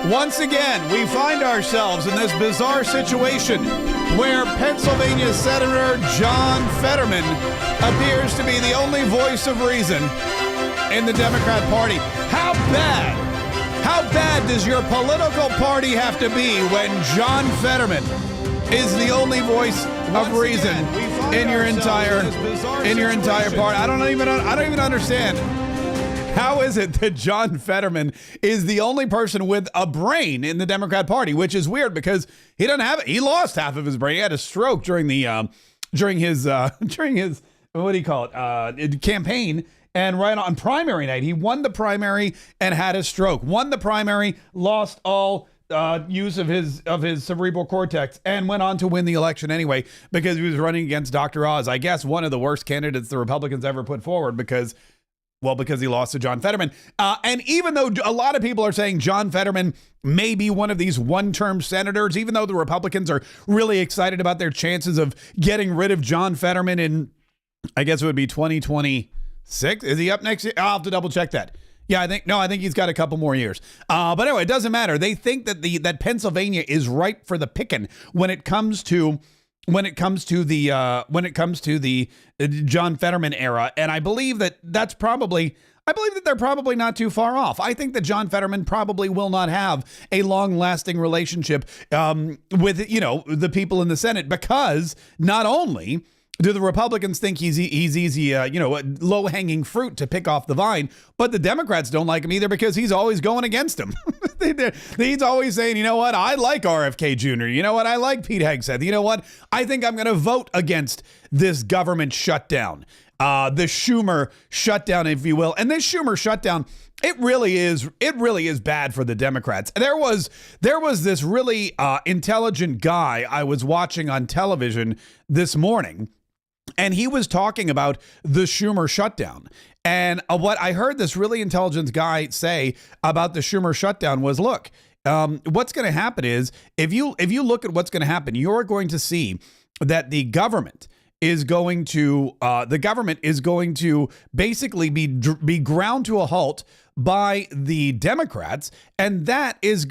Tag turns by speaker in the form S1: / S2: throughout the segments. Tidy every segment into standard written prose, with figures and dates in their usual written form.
S1: Once again, we find ourselves in this bizarre situation where Pennsylvania Senator John Fetterman appears to be the only voice of reason in the Democrat Party. How bad does your political party have to be when John Fetterman is the only voice of reason in your entire party? I don't even understand. How is it that John Fetterman is the only person with a brain in the Democrat Party, which is weird because he doesn't have it. He lost half of his brain. He had a stroke during his what do you call it? Campaign. And right on primary night, he won the primary and had a stroke. Won the primary, lost all use of his cerebral cortex, and went on to win the election anyway because he was running against Dr. Oz. I guess one of the worst candidates the Republicans ever put forward because he lost to John Fetterman. And even though a lot of people are saying John Fetterman may be one of these one-term senators, even though the Republicans are really excited about their chances of getting rid of John Fetterman in, I guess it would be 2026. Is he up next year? I'll have to double check that. Yeah, I think he's got a couple more years. But anyway, it doesn't matter. They think that Pennsylvania is ripe for the picking when it comes to the John Fetterman era, and I believe that they're probably not too far off. I think that John Fetterman probably will not have a long-lasting relationship with the people in the Senate because not only do the Republicans think he's easy, low-hanging fruit to pick off the vine, but the Democrats don't like him either because he's always going against them. He's always saying, you know what, I like RFK Jr., you know what, I like Pete Hegseth, you know what, I think I'm going to vote against this government shutdown, the SCHUMER shutdown, if you will. And this SCHUMER shutdown, it really is bad for the Democrats. There was this really intelligent guy I was watching on television this morning, and he was talking about the SCHUMER shutdown. And what I heard this really intelligent guy say about the SCHUMER shutdown was, look, what's going to happen is if you look at what's going to happen, you're going to see that the government is going to basically be ground to a halt by the Democrats, and that is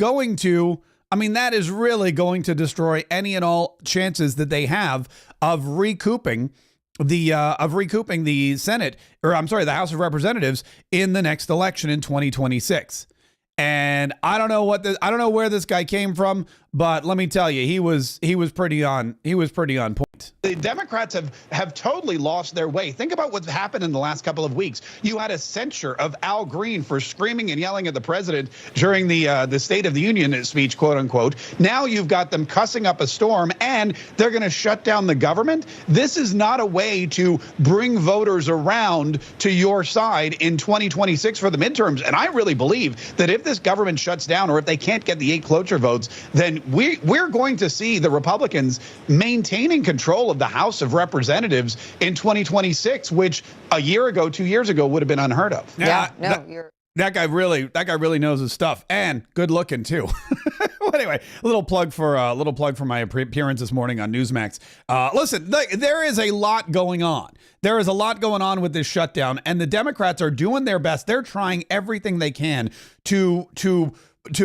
S1: really going to destroy any and all chances that they have of recouping the Senate, the House of Representatives in the next election in 2026. And I don't know where this guy came from, but let me tell you, he was pretty on point. The Democrats have totally lost their way. Think about what's happened in the last couple of weeks. You had a censure of Al Green for screaming and yelling at the president during the State of the Union speech, quote unquote. Now you've got them cussing up a storm, and they're going to shut down the government. This is not a way to bring voters around to your side in 2026 for the midterms. And I really believe that if this government shuts down, or if they can't get the 8 cloture votes, then we're going to see the Republicans maintaining control of the House of Representatives in 2026, which a year ago, 2 years ago, would have been unheard of. That guy really knows his stuff, and good looking too. Well, anyway, a little plug for my appearance this morning on Newsmax. Listen, there is a lot going on. There is a lot going on with this shutdown, and the Democrats are doing their best. They're trying everything they can to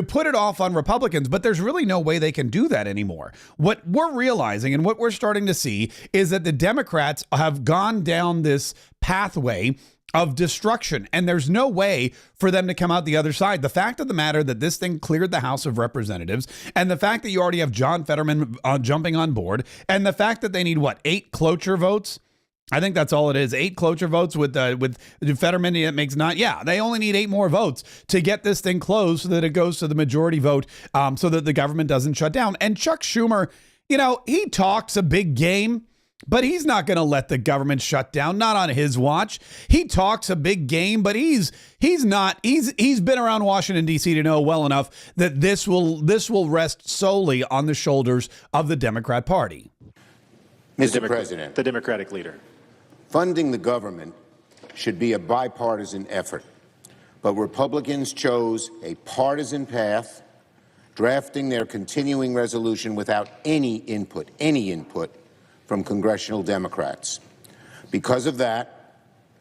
S1: put it off on Republicans, but there's really no way they can do that anymore. What we're realizing and what we're starting to see is that the Democrats have gone down this pathway of destruction, and there's no way for them to come out the other side. The fact of the matter that this thing cleared the House of Representatives, and the fact that you already have John Fetterman jumping on board, and the fact that they need 8 cloture votes. I think that's all it is. 8 cloture votes with Fetterman. It makes 9. Yeah, they only need 8 more votes to get this thing closed so that it goes to the majority vote, so that the government doesn't shut down. And Chuck Schumer, he talks a big game, but he's not going to let the government shut down. Not on his watch. He talks a big game, but he's not. He's been around Washington D.C. to know well enough that this will rest solely on the shoulders of the Democrat Party.
S2: Mr. President,
S3: the Democratic leader.
S2: Funding the government should be a bipartisan effort, but Republicans chose a partisan path, drafting their continuing resolution without any input from congressional Democrats. Because of that,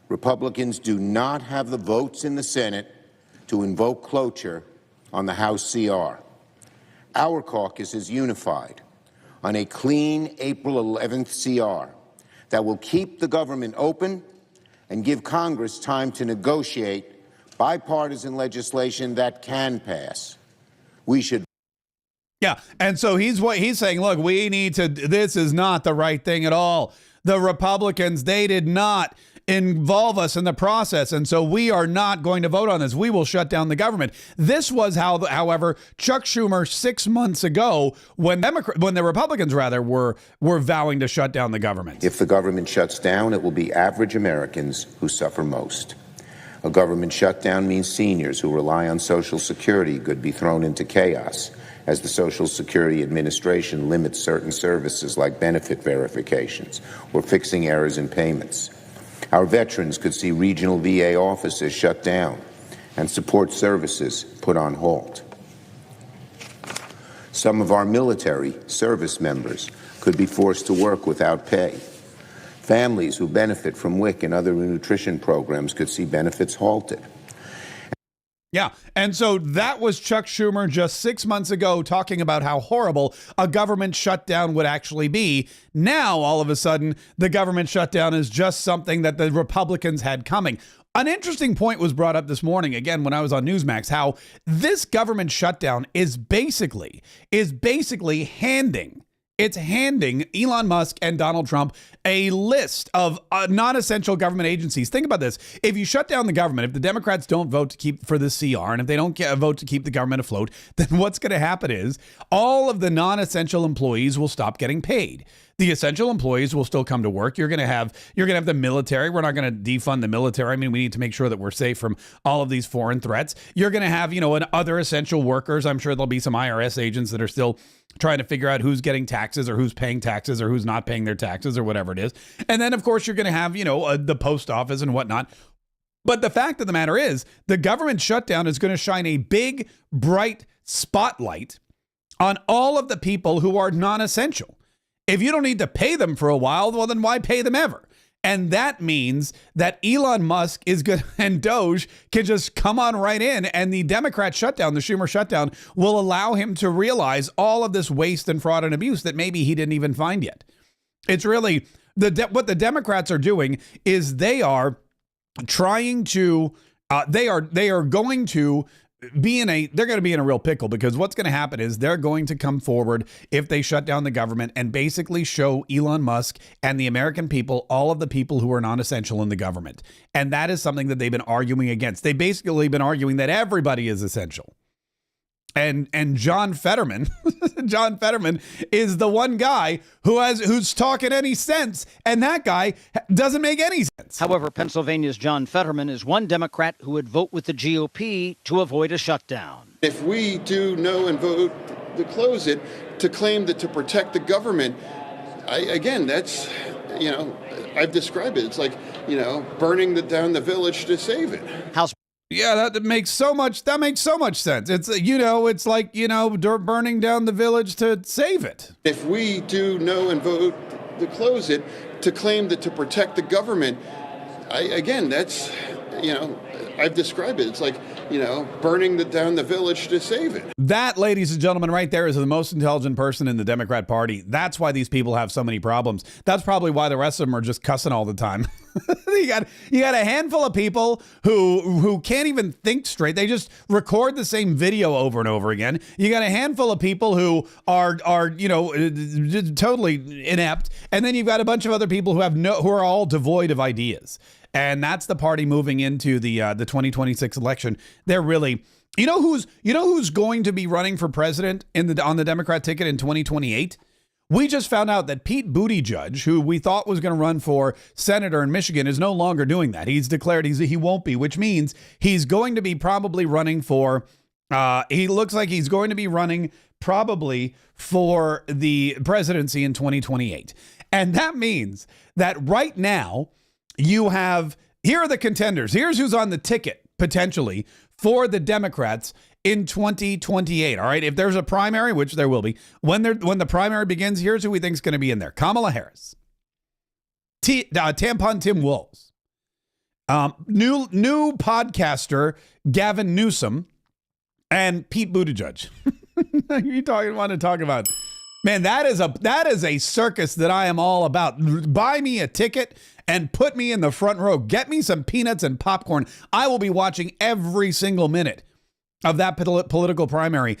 S2: Republicans do not have the votes in the Senate to invoke cloture on the House CR. Our caucus is unified on a clean April 11th CR that will keep the government open and give Congress time to negotiate bipartisan legislation that can pass. We should.
S1: Yeah. And so he's saying, look, this is not the right thing at all. The Republicans, they did not involve us in the process. And so we are not going to vote on this. We will shut down the government. This was however, Chuck Schumer 6 months ago, when the Republicans were vowing to shut down the government.
S2: If the government shuts down, it will be average Americans who suffer most. A government shutdown means seniors who rely on Social Security could be thrown into chaos as the Social Security Administration limits certain services like benefit verifications or fixing errors in payments. Our veterans could see regional VA offices shut down and support services put on halt. Some of our military service members could be forced to work without pay. Families who benefit from WIC and other nutrition programs could see benefits halted.
S1: Yeah. And so that was Chuck Schumer just 6 months ago talking about how horrible a government shutdown would actually be. Now, all of a sudden, the government shutdown is just something that the Republicans had coming. An interesting point was brought up this morning, again, when I was on Newsmax, how this government shutdown is basically handing Elon Musk and Donald Trump a list of non-essential government agencies. Think about this. If you shut down the government, if the Democrats don't vote to keep for the CR, and if they don't vote to keep the government afloat, then what's going to happen is all of the non-essential employees will stop getting paid. The essential employees will still come to work. You're going to have the military. We're not going to defund the military. I mean, we need to make sure that we're safe from all of these foreign threats. You're going to have, other essential workers. I'm sure there'll be some IRS agents that are still trying to figure out who's getting taxes or who's paying taxes or who's not paying their taxes or whatever it is. And then, of course, you're going to have, the post office and whatnot. But the fact of the matter is, the government shutdown is going to shine a big, bright spotlight on all of the people who are non-essential. If you don't need to pay them for a while, well, then why pay them ever? And that means that Elon Musk is good and Doge can just come on right in, and the Democrat shutdown, the Schumer shutdown, will allow him to realize all of this waste and fraud and abuse that maybe he didn't even find yet. It's really what the Democrats are doing is they are trying to they are going to they're going to be in a real pickle, because what's going to happen is they're going to come forward if they shut down the government and basically show Elon Musk and the American people, all of the people who are non-essential in the government. And that is something that they've been arguing against. They've basically been arguing that everybody is essential. And John Fetterman, John Fetterman is the one guy who's talking any sense, and that guy doesn't make any sense.
S3: However, Pennsylvania's John Fetterman is one Democrat who would vote with the GOP to avoid a shutdown.
S4: If we do no and vote to close it, to claim that to protect the government, that's, I've described it. It's like, burning down the village to save it.
S3: House.
S1: Yeah, that makes so much sense. It's, it's like, burning down the village to save it.
S4: If we do no and vote to close it, to claim that to protect the government, that's, I've described it. It's like, burning down the village to save it.
S1: That, ladies and gentlemen, right there is the most intelligent person in the Democrat Party. That's why these people have so many problems. That's probably why the rest of them are just cussing all the time. You got a handful of people who can't even think straight. They just record the same video over and over again. You got a handful of people who are totally inept, and then you've got a bunch of other people who are all devoid of ideas. And that's the party moving into the 2026 election. They're really, who's going to be running for president on the Democrat ticket in 2028? We just found out that Pete Buttigieg, who we thought was going to run for senator in Michigan, is no longer doing that. He's declared he won't be, which means he's going to be probably running for. He looks like he's going to be running probably for the presidency in 2028, and that means that right now. Here are the contenders. Here's who's on the ticket, potentially, for the Democrats in 2028. All right. If there's a primary, which there will be, when the primary begins, here's who we think is going to be in there. Kamala Harris, Tampon Tim Walz, new podcaster Gavin Newsom, and Pete Buttigieg. You want to talk about, man, that is a circus that I am all about. Buy me a ticket and put me in the front row. Get me some peanuts and popcorn. I will be watching every single minute of that political primary.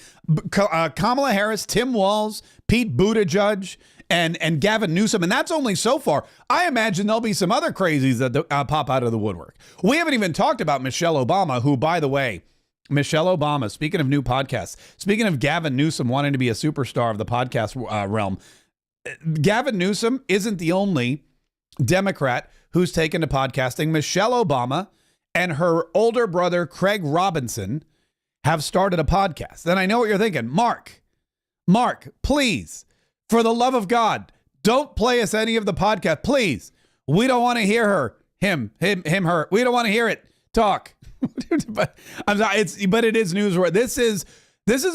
S1: Kamala Harris, Tim Walz, Pete Buttigieg, and Gavin Newsom. And that's only so far. I imagine there'll be some other crazies that pop out of the woodwork. We haven't even talked about Michelle Obama, who, by the way, Michelle Obama, speaking of new podcasts, speaking of Gavin Newsom wanting to be a superstar of the podcast realm, Gavin Newsom isn't the only Democrat who's taken to podcasting. Michelle Obama and her older brother, Craig Robinson, have started a podcast. And I know what you're thinking. Mark, please, for the love of God, don't play us any of the podcast. Please. We don't want to hear her. Him, her. We don't want to hear it. Talk. But I'm sorry, but it is news. This is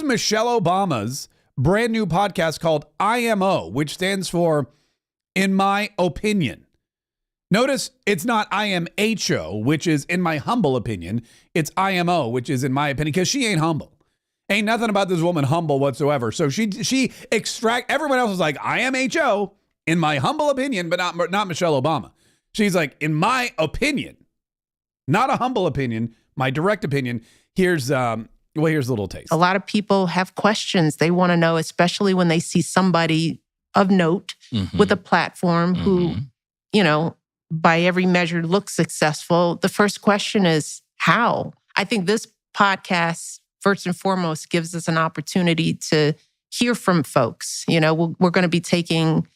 S1: Michelle Obama's brand new podcast called IMO, which stands for In My Opinion. Notice it's not IMHO, which is in my humble opinion. It's IMO, which is in my opinion, because she ain't humble. Ain't nothing about this woman humble whatsoever. So she everyone else is like, IMHO, in my humble opinion, but not Michelle Obama. She's like, in my opinion, not a humble opinion, my direct opinion. Here's a little taste.
S5: A lot of people have questions they want to know, especially when they see somebody of note with a platform who, by every measure looks successful. The first question is how? I think this podcast, first and foremost, gives us an opportunity to hear from folks. We're going to be taking,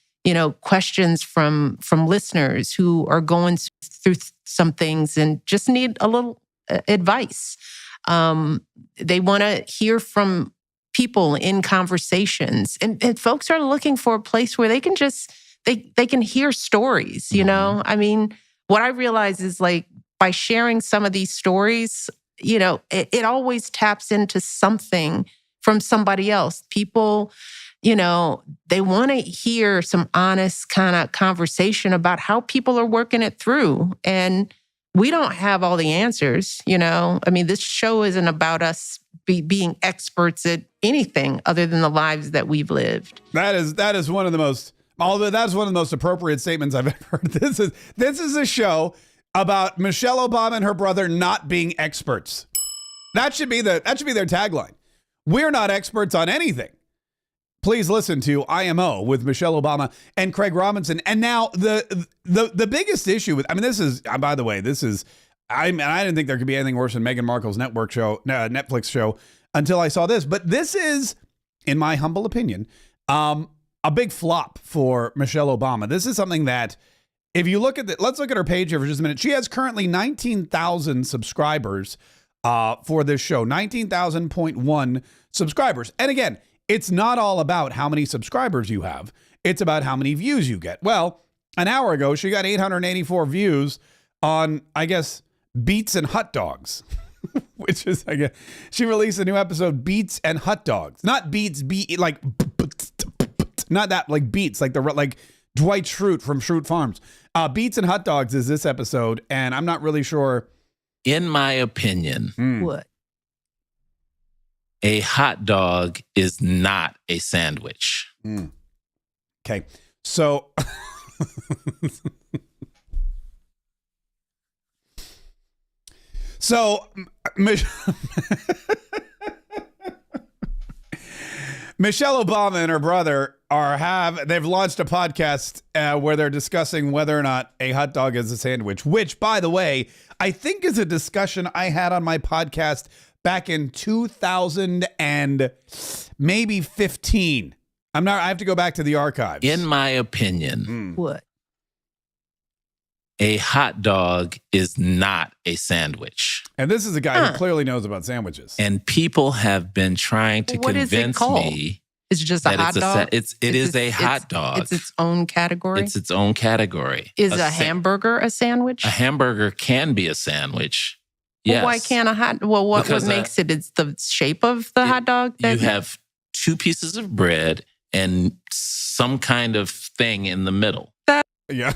S5: questions from listeners who are going through some things and just need a little advice. They want to hear from people in conversations, and folks are looking for a place where they can just they can hear stories. I mean, what I realize is, like, by sharing some of these stories, it always taps into something from somebody else. People, they want to hear some honest kind of conversation about how people are working it through. And we don't have all the answers, I mean, this show isn't about us being experts at anything other than the lives that we've lived.
S1: That is one of the most, although that's one of the most appropriate statements I've ever heard. This is a show about Michelle Obama and her brother not being experts. That should be their tagline. We're not experts on anything. Please listen to IMO with Michelle Obama and Craig Robinson. And now the biggest issue with, I mean, this is, by the way, I didn't think there could be anything worse than Meghan Markle's Netflix show until I saw this. But this is, in my humble opinion, a big flop for Michelle Obama. This is something that, if you look at let's look at her page here for just a minute. She has currently 19,000 subscribers for this show, 19,000.1 subscribers. And again, it's not all about how many subscribers you have. It's about how many views you get. Well, an hour ago, she got 884 views on, I guess, Beets and Hot Dogs, which is, I guess, she released a new episode, Beets and Hot Dogs. Not Beets, like, not that, like Beets, like Dwight Schrute from Schrute Farms. Beets and Hot Dogs is this episode, and I'm not really sure.
S6: In my opinion,
S5: What?
S6: a hot dog is not a sandwich.
S1: Okay, so Michelle Obama and her brother they've launched a podcast where they're discussing whether or not a hot dog is a sandwich, which, by the way, I think is a discussion I had on my podcast back in 2000 and maybe 15. I have to go back to the archives.
S6: In my opinion,
S5: What?
S6: a hot dog is not a sandwich.
S1: And this is a guy who clearly knows about sandwiches.
S6: And people have been trying to
S5: What is it
S6: convince
S5: called?
S6: me
S5: It's just a
S6: that
S5: hot dog?
S6: it is a hot dog.
S5: It's its own category?
S6: It's its own category.
S5: Is a hamburger a sandwich?
S6: A hamburger can be a sandwich.
S5: Well,
S6: Yes.
S5: why can't what
S6: Because,
S5: makes it? It's the shape of the hot dog?
S6: You have two pieces of bread and some kind of thing in the middle.
S1: Yeah.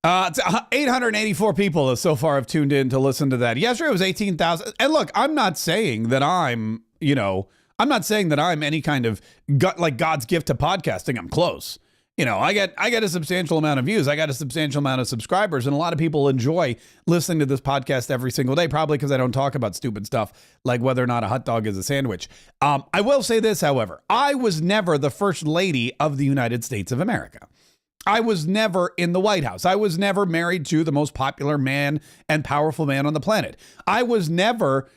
S1: It's 884 people so far have tuned in to listen to that. Yesterday it was 18,000. And look, I'm not saying that I'm any kind of God's gift to podcasting. I'm close. I get a substantial amount of views. I got a substantial amount of subscribers, and a lot of people enjoy listening to this podcast every single day, probably because I don't talk about stupid stuff like whether or not a hot dog is a sandwich. I will say this, however, I was never the first lady of the United States of America. I was never in the White House. I was never married to the most popular man and powerful man on the planet. I was never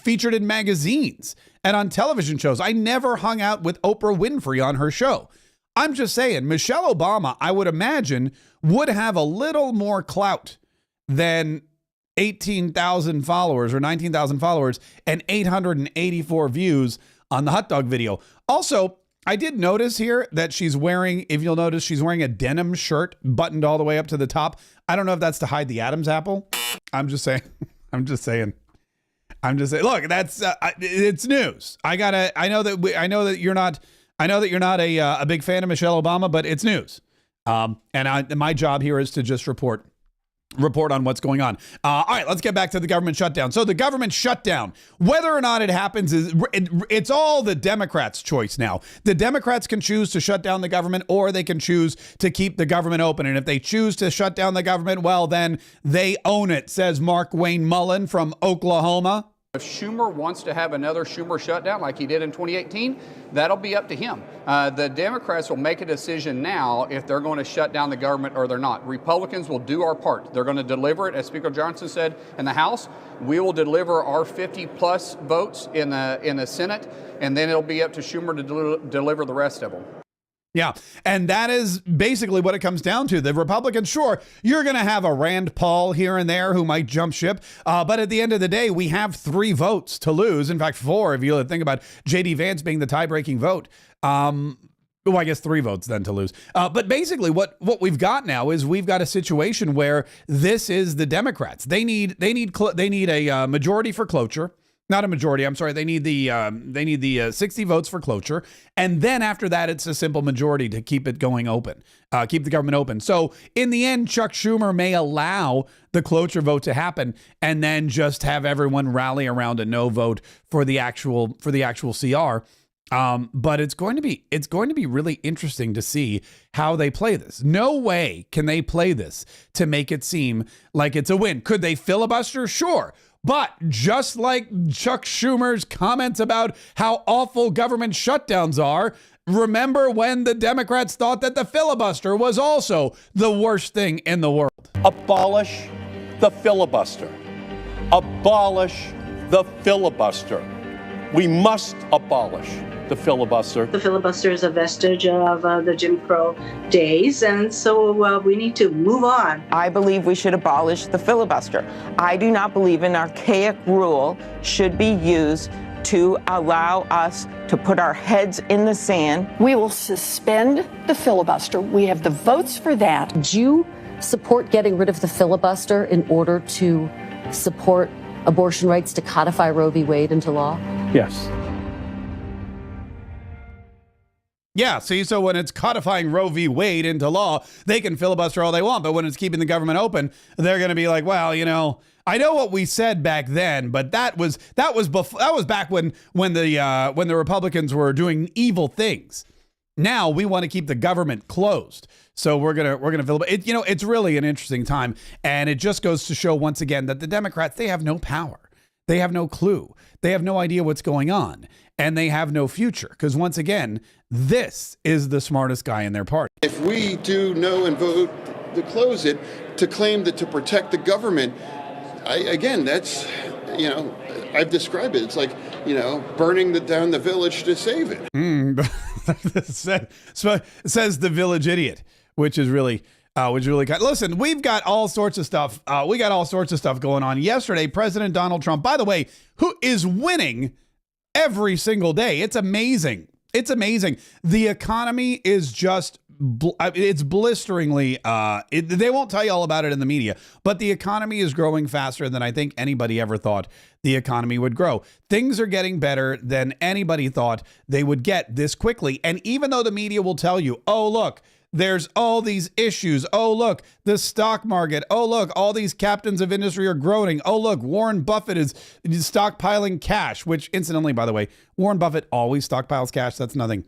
S1: featured in magazines and on television shows. I never hung out with Oprah Winfrey on her show. I'm just saying, Michelle Obama, I would imagine, would have a little more clout than 18,000 followers or 19,000 followers and 884 views on the hot dog video. Also, I did notice here that she's wearing, if you'll notice, she's wearing a denim shirt buttoned all the way up to the top. I don't know if that's to hide the Adam's apple. I'm just saying. Look, that's it's news. I know that you're not a big fan of Michelle Obama, but it's news. And my job here is to just report on what's going on. All right, let's get back to the government shutdown. So the government shutdown, whether or not it happens, it's all the Democrats' choice now. The Democrats can choose to shut down the government, or they can choose to keep the government open. And if they choose to shut down the government, well, then they own it, says Mark Wayne Mullen from Oklahoma.
S7: If Schumer wants to have another Schumer shutdown like he did in 2018, that'll be up to him. The Democrats will make a decision now if they're going to shut down the government or they're not. Republicans will do our part. They're going to deliver it, as Speaker Johnson said, in the House. We will deliver our 50-plus votes in the Senate, and then it'll be up to Schumer to deliver the rest of them.
S1: Yeah, and that is basically what it comes down to. The Republicans, sure, you're going to have a Rand Paul here and there who might jump ship, but at the end of the day, we have 3 votes to lose. In fact, 4, if you think about J.D. Vance being the tie-breaking vote. Well, I guess 3 votes then to lose. But basically what we've got now is we've got a situation where this is the Democrats. They need a majority for cloture. Not a majority. I'm sorry. They need the 60 votes for cloture. And then after that, it's a simple majority to keep it going open, keep the government open. So in the end, Chuck Schumer may allow the cloture vote to happen and then just have everyone rally around a no vote for the actual CR. But it's going to be really interesting to see how they play this. No way can they play this to make it seem like it's a win. Could they filibuster? Sure. But just like Chuck Schumer's comments about how awful government shutdowns are, remember when the Democrats thought that the filibuster was also the worst thing in the world.
S8: Abolish the filibuster. Abolish the filibuster. We must abolish the filibuster.
S9: The filibuster is a vestige of the Jim Crow days, and so we need to move on.
S10: I believe we should abolish the filibuster. I do not believe an archaic rule should be used to allow us to put our heads in the sand.
S11: We will suspend the filibuster. We have the votes for that.
S12: Do you support getting rid of the filibuster in order to support abortion rights, to codify Roe v. Wade into law?
S8: Yes.
S1: Yeah, see, so when it's codifying Roe v. Wade into law, they can filibuster all they want. But when it's keeping the government open, they're going to be like, well, I know what we said back then, but that was back when the Republicans were doing evil things. Now we want to keep the government closed. So we're gonna filibuster. It's really an interesting time, and it just goes to show once again that the Democrats, they have no power. They have no clue. They have no idea what's going on, and they have no future. Because once again, this is the smartest guy in their party.
S4: If we do no and vote to close it, to claim that to protect the government, that's, I've described it. It's like, burning down the village to save it.
S1: Says the village idiot, which is really kind. Listen, we've got all sorts of stuff. We got all sorts of stuff going on. Yesterday, President Donald Trump, by the way, who is winning every single day. It's amazing. It's amazing. The economy is just, it's blisteringly, they won't tell you all about it in the media, but the economy is growing faster than I think anybody ever thought the economy would grow. Things are getting better than anybody thought they would get this quickly. And even though the media will tell you, oh, look, there's all these issues. Oh, look, the stock market. Oh, look, all these captains of industry are groaning. Oh, look, Warren Buffett is stockpiling cash, which incidentally, by the way, Warren Buffett always stockpiles cash. That's nothing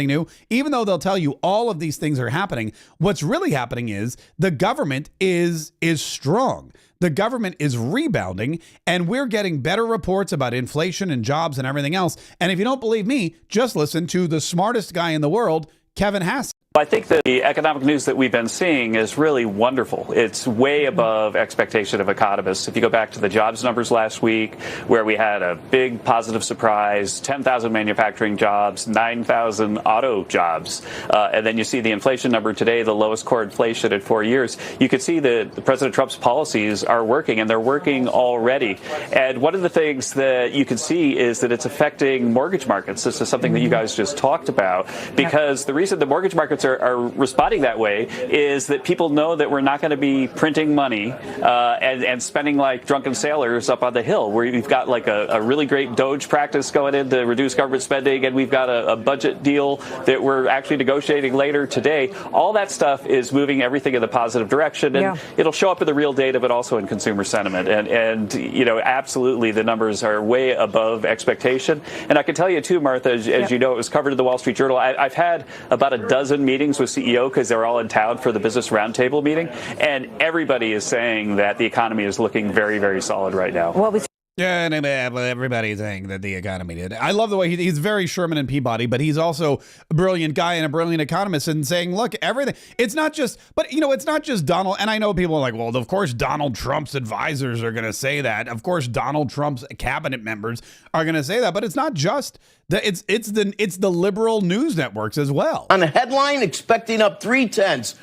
S1: new. Even though they'll tell you all of these things are happening, what's really happening is the government is strong. The government is rebounding, and we're getting better reports about inflation and jobs and everything else. And if you don't believe me, just listen to the smartest guy in the world, Kevin Hassett.
S13: I think that the economic news that we've been seeing is really wonderful. It's way above expectation of economists. If you go back to the jobs numbers last week, where we had a big positive surprise, 10,000 manufacturing jobs, 9,000 auto jobs, and then you see the inflation number today, the lowest core inflation in 4 years, you could see that President Trump's policies are working, and they're working already. And one of the things that you can see is that it's affecting mortgage markets. This is something that you guys just talked about, because the reason the mortgage markets are responding that way is that people know that we're not going to be printing money and spending like drunken sailors up on the hill, where we've got like a really great Doge practice going in to reduce government spending, and we've got a budget deal that we're actually negotiating later today. All that stuff is moving everything in the positive direction, and it'll show up in the real data, but also in consumer sentiment. And you know, absolutely, the numbers are way above expectation. And I can tell you too, Martha, as you know, it was covered in the Wall Street Journal. I've had about a dozen meetings with CEO because they're all in town for the business roundtable meeting, and everybody is saying that the economy is looking very, very solid right now.
S1: Yeah, and everybody's saying that the economy did. I love the way he's very Sherman and Peabody, but he's also a brilliant guy and a brilliant economist, and saying, look, everything, it's not just, but you know, it's not just Donald. And I know people are like, well, of course, Donald Trump's advisors are going to say that. Of course, Donald Trump's cabinet members are going to say that, but it's not just it's the liberal news networks as well.
S14: On a headline, expecting up 0.3,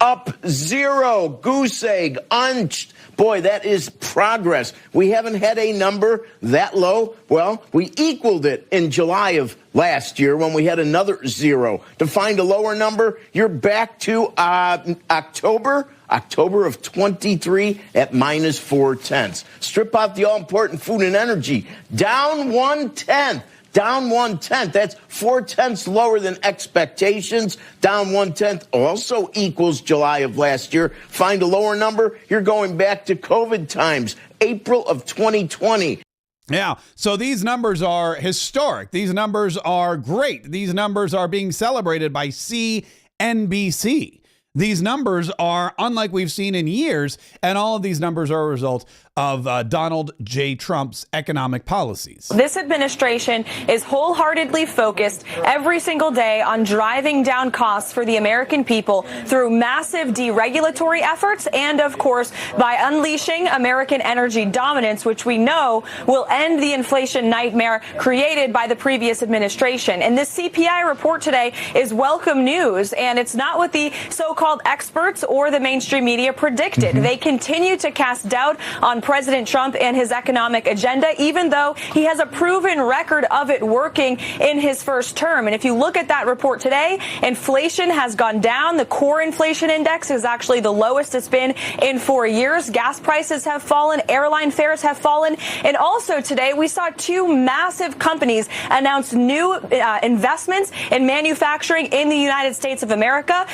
S14: up 0, goose egg, unched. Boy, that is progress. We haven't had a number that low. Well, we equaled it in July of last year when we had another 0. To find a lower number, you're back to October of 23 at minus 0.4. Strip out the all-important food and energy, down 1/10. Down 1/10. That's 0.4 lower than expectations. Down 1/10 also equals July of last year. Find a lower number, you're going back to COVID times, April of 2020.
S1: Yeah, so these numbers are historic. These numbers are great. These numbers are being celebrated by CNBC. These numbers are unlike we've seen in years, and all of these numbers are a result of Donald J. Trump's economic policies.
S15: This administration is wholeheartedly focused every single day on driving down costs for the American people through massive deregulatory efforts and, of course, by unleashing American energy dominance, which we know will end the inflation nightmare created by the previous administration. And this CPI report today is welcome news, and it's not what the so-called experts or the mainstream media predicted. They continue to cast doubt on President Trump and his economic agenda, even though he has a proven record of it working in his first term. And if you look at that report today, inflation has gone down. The core inflation index is actually the lowest it's been in 4 years. Gas prices have fallen. Airline fares have fallen. And also today, we saw 2 massive companies announce new investments in manufacturing in the United States of America.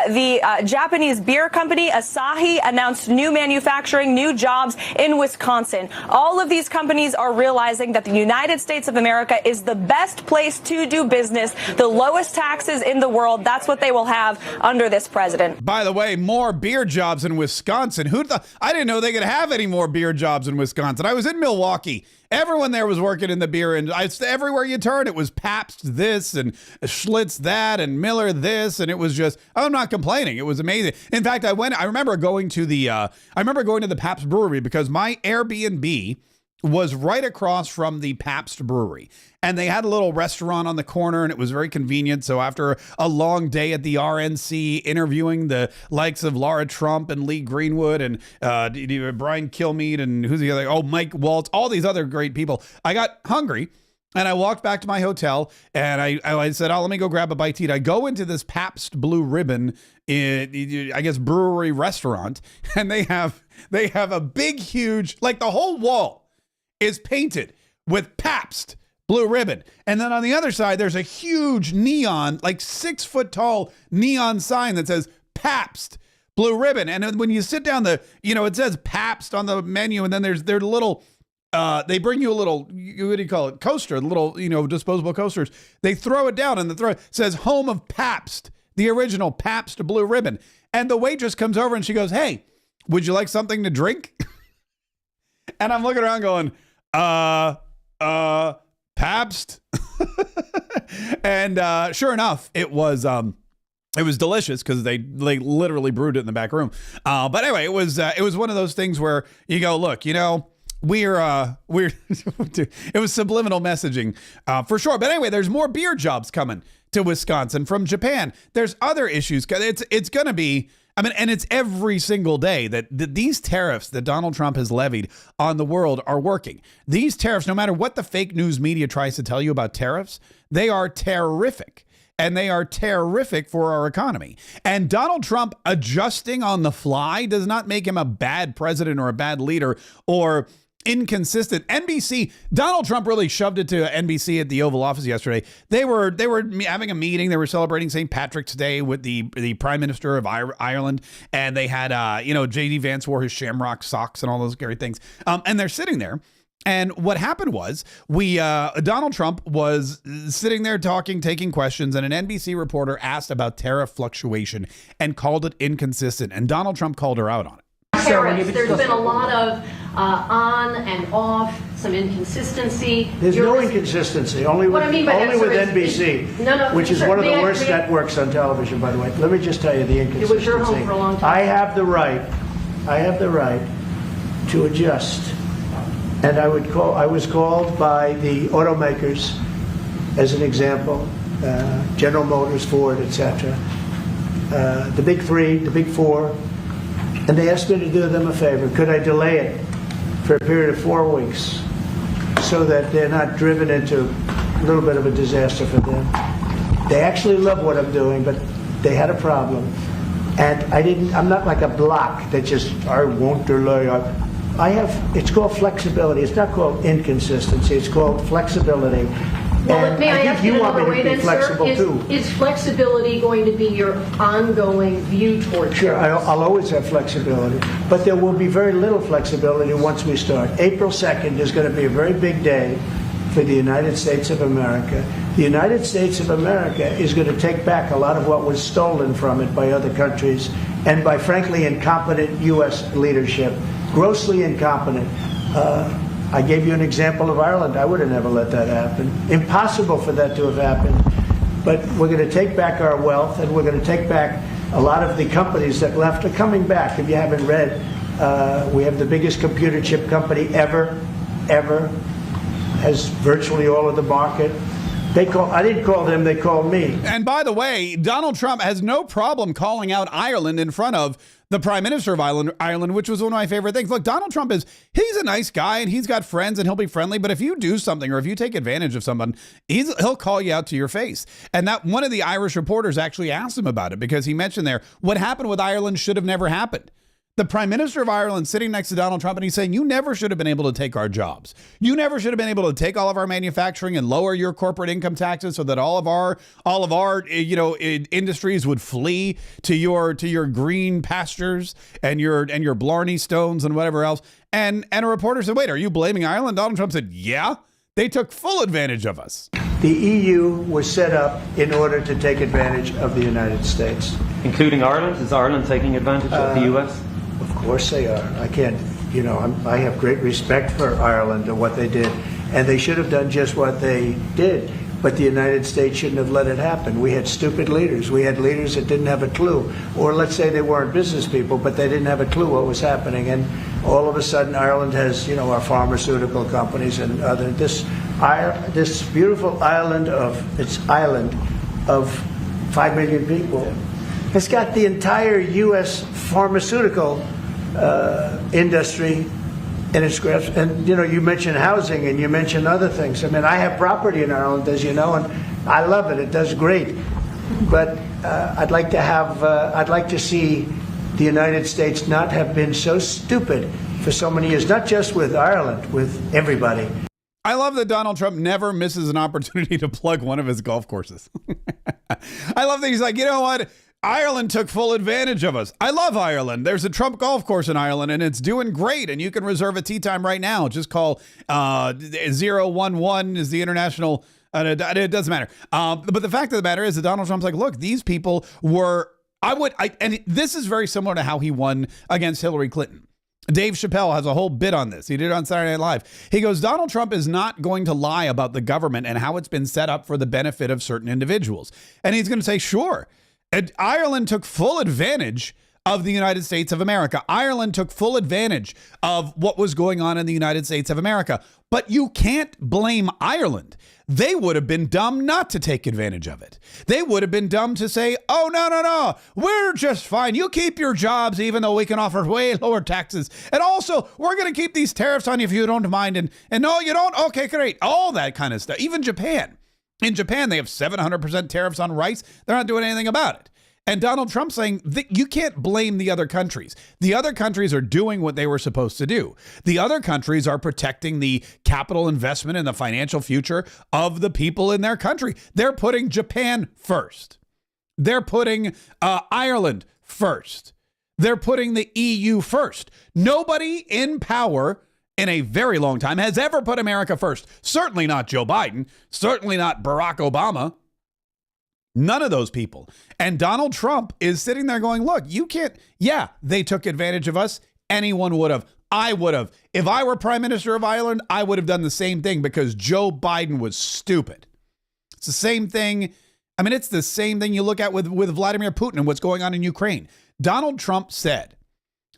S15: The Japanese beer company Asahi announced new manufacturing, new jobs in Wisconsin. All of these companies are realizing that the United States of America is the best place to do business, the lowest taxes in the world. That's what they will have under this president.
S1: By the way, more beer jobs in Wisconsin. I didn't know they could have any more beer jobs in Wisconsin. I was in Milwaukee. Everyone there was working in the beer industry. Everywhere you turn, it was Pabst this and Schlitz that and Miller this, and it was just, I'm not complaining. It was amazing. In fact, I remember going to the Pabst brewery because my Airbnb was right across from the Pabst brewery. And they had a little restaurant on the corner, and it was very convenient. So after a long day at the RNC interviewing the likes of Laura Trump and Lee Greenwood and Brian Kilmeade and who's the other? Oh, Mike Waltz, all these other great people. I got hungry, and I walked back to my hotel, and I said, oh, let me go grab a bite to eat. I go into this Pabst Blue Ribbon, I guess, brewery restaurant, and they have a big, huge, like the whole wall is painted with Pabst Blue Ribbon. And then on the other side, there's a huge neon, like 6 foot tall neon sign that says Pabst Blue Ribbon. And then when you sit down, it says Pabst on the menu, and then there's their little, they bring you a little, what do you call it? Coaster, little, disposable coasters. They throw it down, and it says home of Pabst, the original Pabst Blue Ribbon. And the waitress comes over and she goes, "Hey, would you like something to drink?" And I'm looking around going, Pabst. And sure enough, it was delicious because they literally brewed it in the back room. But anyway, it was one of those things where you go, look, we're it was subliminal messaging for sure. But anyway, there's more beer jobs coming to Wisconsin from Japan. There's other issues. It's going to be, and it's every single day that these tariffs that Donald Trump has levied on the world are working. These tariffs, no matter what the fake news media tries to tell you about tariffs, they are terrific. And they are terrific for our economy. And Donald Trump adjusting on the fly does not make him a bad president or a bad leader or inconsistent. NBC, Donald Trump really shoved it to NBC at the Oval Office yesterday. They were having a meeting. They were celebrating St. Patrick's Day with the Prime Minister of Ireland, and they had J.D. Vance wore his shamrock socks and all those scary things. And they're sitting there. And what happened was Donald Trump was sitting there talking, taking questions, and an NBC reporter asked about tariff fluctuation and called it inconsistent. And Donald Trump called her out on it.
S16: Tariffs, there's been a lot of on and off, some inconsistency.
S17: There's no inconsistency, only with NBC, which is one of the worst networks on television, by the way. Let me just tell you the inconsistency.
S16: It was your home for a long time.
S17: I have the right to adjust. And I was called by the automakers, as an example, General Motors, Ford, etc., the big three, the big four, and they asked me to do them a favor. Could I delay it for a period of 4 weeks so that they're not driven into a little bit of a disaster for them? They actually love what I'm doing, but they had a problem. And I'm not like a block that just, I won't delay. It's called flexibility. It's not called inconsistency. It's called flexibility.
S16: Well, may I ask you another way then, sir?
S17: Is
S16: flexibility going to be your ongoing view towards
S17: Sure, I'll always have flexibility. But there will be very little flexibility once we start. April 2nd is going to be a very big day for the United States of America. The United States of America is going to take back a lot of what was stolen from it by other countries and by, frankly, incompetent U.S. leadership. Grossly incompetent. I gave you an example of Ireland. I would have never let that happen. Impossible for that to have happened. But we're going to take back our wealth, and we're going to take back a lot of the companies that left are coming back. If you haven't read, we have the biggest computer chip company ever, has virtually all of the market. I didn't call them, they called me.
S1: And by the way, Donald Trump has no problem calling out Ireland in front of the Prime Minister of Ireland, which was one of my favorite things. Look, Donald Trump he's a nice guy and he's got friends and he'll be friendly. But if you do something or if you take advantage of someone, he'll call you out to your face. And that one of the Irish reporters actually asked him about it because he mentioned there what happened with Ireland should have never happened. The Prime Minister of Ireland sitting next to Donald Trump and he's saying, you never should have been able to take our jobs. You never should have been able to take all of our manufacturing and lower your corporate income taxes so that all of our industries would flee to your green pastures and your Blarney Stones and whatever else. And a reporter said, wait, are you blaming Ireland? Donald Trump said, yeah, they took full advantage of us.
S17: The EU was set up in order to take advantage of the United States.
S18: Including Ireland? Is Ireland taking advantage of the US?
S17: Of course they are. I can't, I have great respect for Ireland and what they did. And they should have done just what they did. But the United States shouldn't have let it happen. We had stupid leaders. We had leaders that didn't have a clue. Or let's say they weren't business people, but they didn't have a clue what was happening. And all of a sudden, Ireland has, our pharmaceutical companies and other. This beautiful island of 5 million people. It's got the entire U.S. pharmaceutical industry in its grasp. And, you mentioned housing and you mentioned other things. I have property in Ireland, as you know, and I love it. It does great. But I'd like to see the United States not have been so stupid for so many years, not just with Ireland, with everybody.
S1: I love that Donald Trump never misses an opportunity to plug one of his golf courses. I love that he's like, you know what? Ireland took full advantage of us. I love Ireland. There's a Trump golf course in Ireland, and it's doing great. And you can reserve a tee time right now. Just call 011 is the international. It doesn't matter. But the fact of the matter is that Donald Trump's like, look, these people were. And this is very similar to how he won against Hillary Clinton. Dave Chappelle has a whole bit on this. He did it on Saturday Night Live. He goes, Donald Trump is not going to lie about the government and how it's been set up for the benefit of certain individuals. And he's going to say, sure, Ireland took full advantage of the United States of America. Ireland took full advantage of what was going on in the United States of America. But you can't blame Ireland. They would have been dumb not to take advantage of it. They would have been dumb to say, oh, no, we're just fine. You keep your jobs, even though we can offer way lower taxes. And also, we're going to keep these tariffs on you if you don't mind. And no, you don't? Okay, great. All that kind of stuff. Even Japan. In Japan, they have 700% tariffs on rice. They're not doing anything about it. And Donald Trump saying that you can't blame the other countries. The other countries are doing what they were supposed to do. The other countries are protecting the capital investment and the financial future of the people in their country. They're putting Japan first. They're putting Ireland first. They're putting the EU first. Nobody in power in a very long time has ever put America first. Certainly not Joe Biden. Certainly not Barack Obama. None of those people. And Donald Trump is sitting there going, look, you can't. Yeah, they took advantage of us. Anyone would have. I would have. If I were Prime Minister of Ireland, I would have done the same thing because Joe Biden was stupid. It's the same thing. I mean, it's the same thing you look at with Vladimir Putin and what's going on in Ukraine. Donald Trump said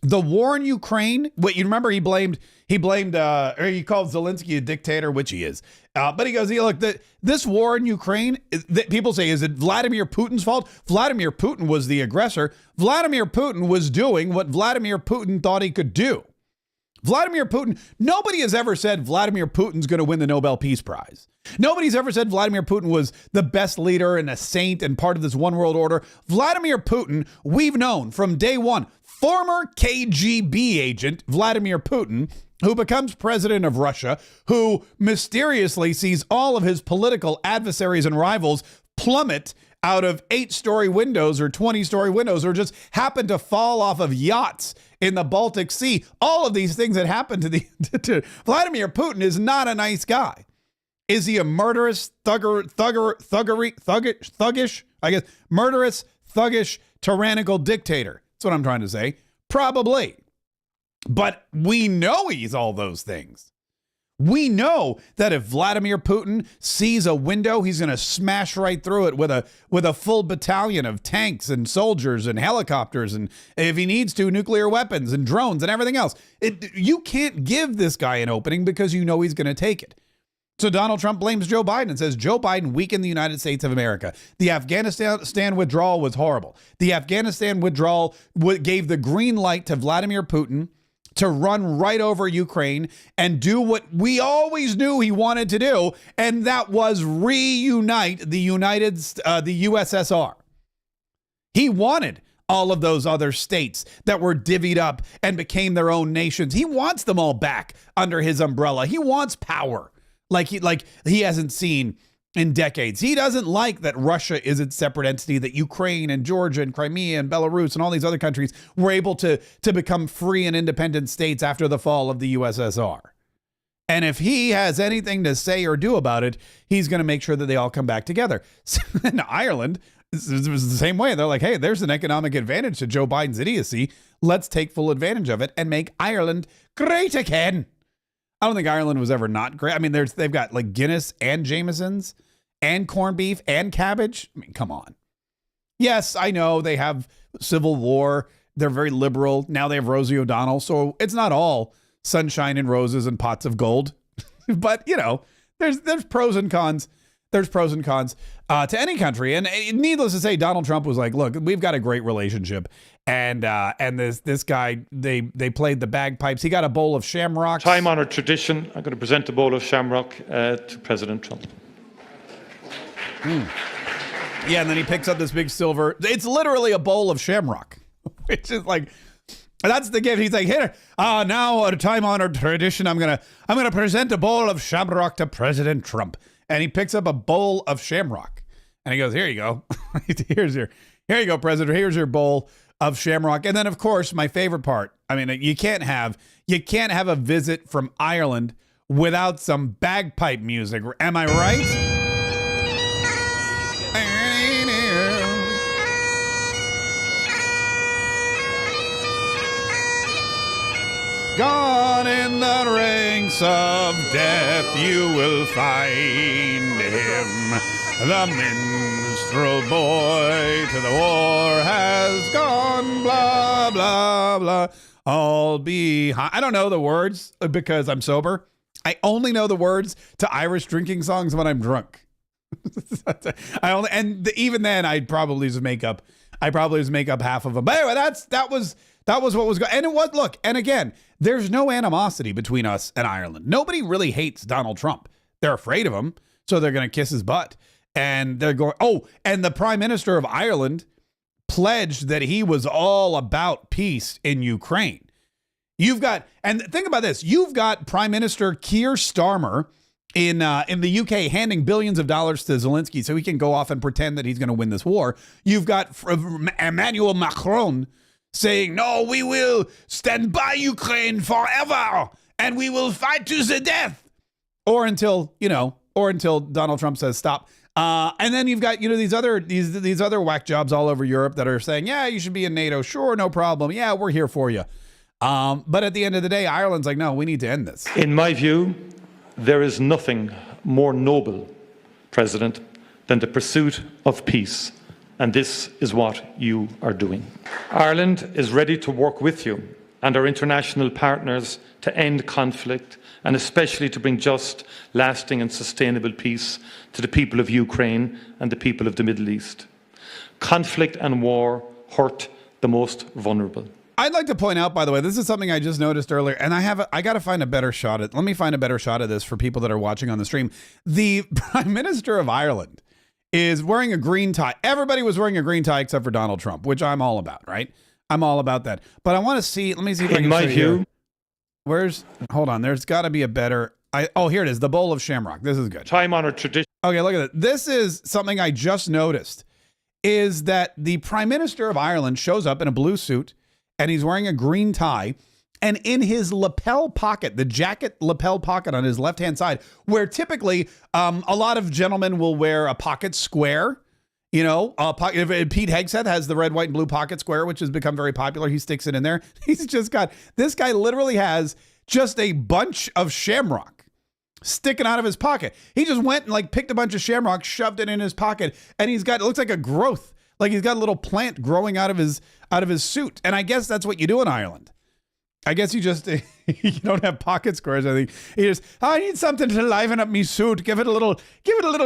S1: the war in Ukraine, what you remember, he called Zelensky a dictator, which he is. But he goes, look, this war in Ukraine, that people say, is it Vladimir Putin's fault? Vladimir Putin was the aggressor. Vladimir Putin was doing what Vladimir Putin thought he could do. Vladimir Putin, nobody has ever said Vladimir Putin's going to win the Nobel Peace Prize. Nobody's ever said Vladimir Putin was the best leader and a saint and part of this one world order. Vladimir Putin, we've known from day one, former KGB agent Vladimir Putin, who becomes president of Russia, who mysteriously sees all of his political adversaries and rivals plummet out of 8-story windows or 20-story windows, or just happen to fall off of yachts in the Baltic Sea. All of these things that happen to Vladimir Putin is not a nice guy. Is he a murderous, thuggish, I guess, murderous, thuggish, tyrannical dictator? That's what I'm trying to say. Probably. But we know he's all those things. We know that if Vladimir Putin sees a window, he's going to smash right through it with a full battalion of tanks and soldiers and helicopters, and if he needs to, nuclear weapons and drones and everything else. You can't give this guy an opening because you know he's going to take it. So Donald Trump blames Joe Biden and says Joe Biden weakened the United States of America. The Afghanistan withdrawal was horrible. The Afghanistan withdrawal gave the green light to Vladimir Putin to run right over Ukraine and do what we always knew he wanted to do, and that was reunite the USSR. He wanted all of those other states that were divvied up and became their own nations. He wants them all back under his umbrella. He wants power like he hasn't seen in decades. He doesn't like that Russia is its separate entity, that Ukraine and Georgia and Crimea and Belarus and all these other countries were able to become free and independent states after the fall of the USSR. And if he has anything to say or do about it, he's going to make sure that they all come back together. In Ireland, it was the same way. They're like, hey, there's an economic advantage to Joe Biden's idiocy. Let's take full advantage of it and make Ireland great again. I don't think Ireland was ever not great. I mean, they've got like Guinness and Jameson's and corned beef and cabbage. I mean, come on. Yes, I know they have civil war. They're very liberal. Now they have Rosie O'Donnell. So it's not all sunshine and roses and pots of gold. But, you know, there's pros and cons. There's pros and cons to any country. And needless to say, Donald Trump was like, look, we've got a great relationship. And this guy, they played the bagpipes. He got a bowl of shamrocks.
S18: Time-honored tradition. I'm going to present a bowl of shamrock to President Trump.
S1: Yeah, and then he picks up this big silver. It's literally a bowl of shamrock, which is like, That's the gift. He's like, here, now a time-honored tradition. I'm gonna present a bowl of shamrock to President Trump. And he picks up a bowl of shamrock. And he goes, here you go. Here you go, President. Here's your bowl of shamrock. And then, of course, my favorite part. I mean, you can't have a visit from Ireland without some bagpipe music. Am I right? Gone in the ranks of death, you will find him. The minstrel boy to the war has gone, blah, blah, blah. I'll be high. I don't know the words because I'm sober. I only know the words to Irish drinking songs when I'm drunk. Even then, I'd probably just make up half of them. But anyway, that was what was going. And it was, look, and again, there's no animosity between us and Ireland. Nobody really hates Donald Trump. They're afraid of him, so they're going to kiss his butt. And they're going, and the Prime Minister of Ireland pledged that he was all about peace in Ukraine. And think about this, you've got Prime Minister Keir Starmer in the UK handing billions of dollars to Zelensky so he can go off and pretend that he's going to win this war. You've got Emmanuel Macron saying, no, we will stand by Ukraine forever and we will fight to the death. Or until Donald Trump says stop. And then you've got, these other whack jobs all over Europe that are saying, yeah, you should be in NATO. Sure, no problem. Yeah, we're here for you. But at the end of the day, Ireland's like, no, we need to end this.
S18: In my view, there is nothing more noble, President, than the pursuit of peace. And this is what you are doing. Ireland is ready to work with you and our international partners to end conflict and especially to bring just, lasting and sustainable peace to the people of Ukraine and the people of the Middle East. Conflict and war hurt the most vulnerable.
S1: I'd like to point out, by the way, this is something I just noticed earlier, and I got to find a better shot at. Let me find a better shot of this for people that are watching on the stream. The Prime Minister of Ireland is wearing a green tie. Everybody was wearing a green tie except for Donald Trump, which I'm all about, right? I'm all about that. But I want to see, let me see if I can show you. Hold on, there's got to be a better, here it is, the bowl of shamrock. This is good.
S18: Time-honored tradition.
S1: Okay, look at it. This is something I just noticed, is that the Prime Minister of Ireland shows up in a blue suit, and he's wearing a green tie, and in his lapel pocket, the jacket lapel pocket on his left-hand side, where typically a lot of gentlemen will wear a pocket square, Pete Hegseth has the red, white, and blue pocket square, which has become very popular. He sticks it in there. This guy literally has just a bunch of shamrock sticking out of his pocket. He just went and picked a bunch of shamrock, shoved it in his pocket, and it looks like a growth. Like he's got a little plant growing out of his suit. And I guess that's what you do in Ireland. I guess you just, you don't have pocket squares. I think you just, I need something to liven up me suit. Give it a little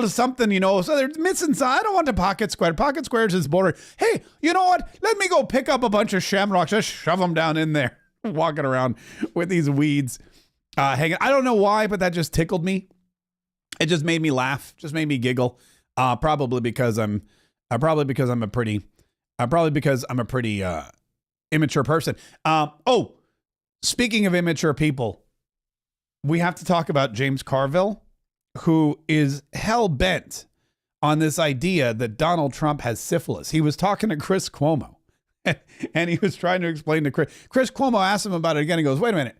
S1: something, so there's missing some. I don't want a pocket square. Pocket squares is boring. Hey, you know what? Let me go pick up a bunch of shamrocks. Just shove them down in there. Walking around with these weeds hanging. I don't know why, but that just tickled me. It just made me laugh. Just made me giggle. Probably because I'm a pretty immature person. Speaking of immature people, we have to talk about James Carville, who is hell-bent on this idea that Donald Trump has syphilis. He was talking to Chris Cuomo, and he was trying to explain to Chris. Chris Cuomo asked him about it again. He goes, wait a minute.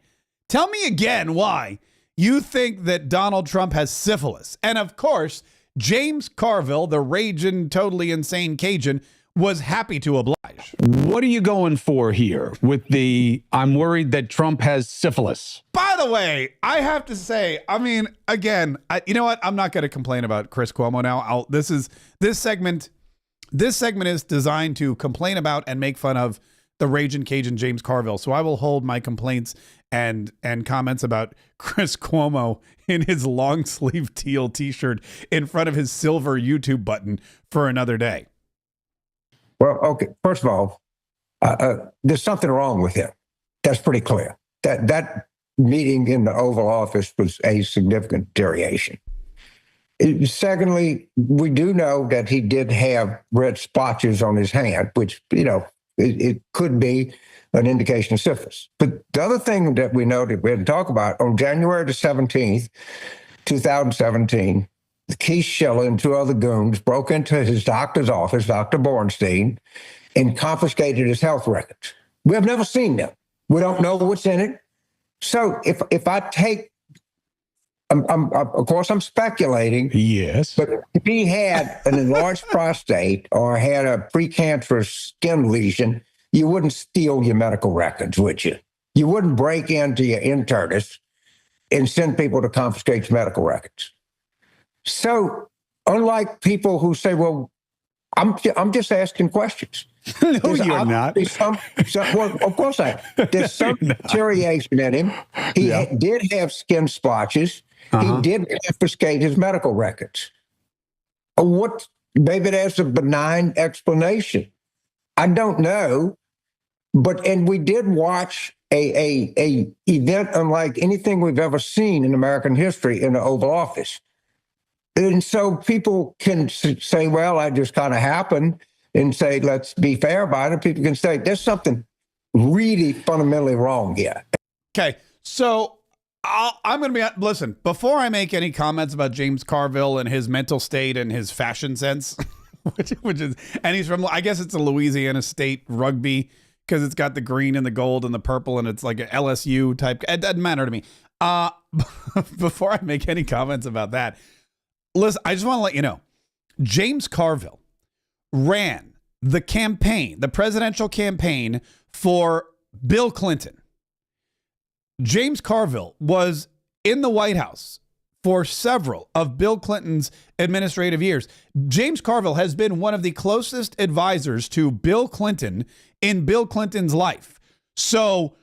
S1: Tell me again why you think that Donald Trump has syphilis. And of course, James Carville, the raging, totally insane Cajun, was happy to oblige.
S19: What are you going for here with the, I'm worried that Trump has syphilis?
S1: By the way, I have to say, again, you know what? I'm not going to complain about Chris Cuomo now. This segment is designed to complain about and make fun of the raging Cajun James Carville. So I will hold my complaints and comments about Chris Cuomo in his long sleeve teal t-shirt in front of his silver YouTube button for another day.
S20: Well, okay. First of all, there's something wrong with him. That's pretty clear. That meeting in the Oval Office was a significant deterioration. Secondly, we do know that he did have red splotches on his hand, which, it could be an indication of syphilis. But the other thing that we know that we didn't talk about, on January the 17th, 2017, Keith Schiller and two other goons broke into his doctor's office, Dr. Bornstein, and confiscated his health records. We have never seen them. We don't know what's in it. So if I take, of course, I'm speculating.
S19: Yes.
S20: But if he had an enlarged prostate or had a precancerous skin lesion, you wouldn't steal your medical records, would you? You wouldn't break into your internist and send people to confiscate your medical records. So unlike people who say, well, I'm just asking questions.
S19: No, you're not.
S20: Well, of course I am. There's some deterioration in him. He did have skin splotches. He did confiscate his medical records. Maybe there's a benign explanation. I don't know. And we did watch a event unlike anything we've ever seen in American history in the Oval Office. And so people can say, well, that just kind of happened, and say, let's be fair about it. People can say, there's something really fundamentally wrong here.
S1: Okay, so I'm going to listen, before I make any comments about James Carville and his mental state and his fashion sense, which is, and he's from, I guess it's a Louisiana State rugby, because it's got the green and the gold and the purple, and it's like an LSU type. It doesn't matter to me. Before I make any comments about that, listen, I just want to let you know, James Carville ran the campaign, the presidential campaign for Bill Clinton. James Carville was in the White House for several of Bill Clinton's administrative years. James Carville has been one of the closest advisors to Bill Clinton in Bill Clinton's life. So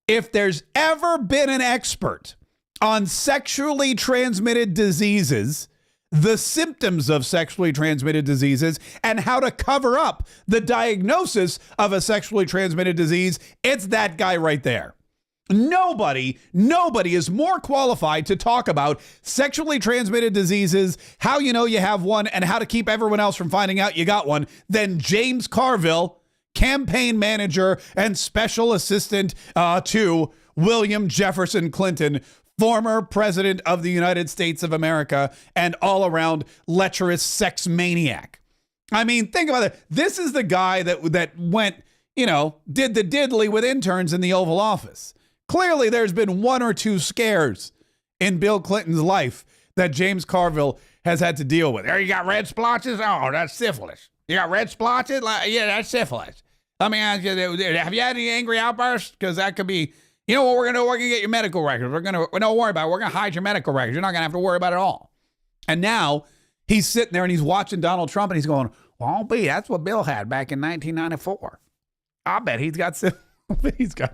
S1: if there's ever been an expert on sexually transmitted diseases, the symptoms of sexually transmitted diseases, and how to cover up the diagnosis of a sexually transmitted disease, it's that guy right there. Nobody is more qualified to talk about sexually transmitted diseases, how you know you have one, and how to keep everyone else from finding out you got one than James Carville, campaign manager and special assistant to William Jefferson Clinton, former president of the United States of America and all-around lecherous sex maniac. I mean, think about it. This is the guy that went, did the diddly with interns in the Oval Office. Clearly, there's been one or two scares in Bill Clinton's life that James Carville has had to deal with. There, you got red splotches? Oh, that's syphilis. You got red splotches? Yeah, that's syphilis. Let me ask you, have you had any angry outbursts? Because that could be... You know what we're going to do? We're going to get your medical records. Don't worry about it. We're going to hide your medical records. You're not going to have to worry about it at all. And now he's sitting there and he's watching Donald Trump and he's going, well, I'll be. That's what Bill had back in 1994. I bet he's got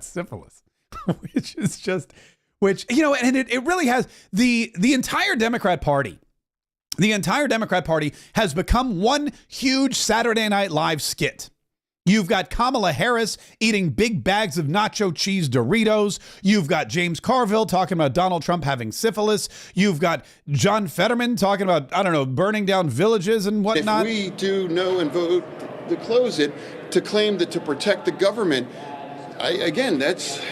S1: syphilis, which is just, and it really has the entire Democrat Party. The entire Democrat Party has become one huge Saturday Night Live skit. You've got Kamala Harris eating big bags of nacho cheese Doritos. You've got James Carville talking about Donald Trump having syphilis. You've got John Fetterman talking about, burning down villages and whatnot.
S4: If we do no and vote to close it, to claim that to protect the government, that's,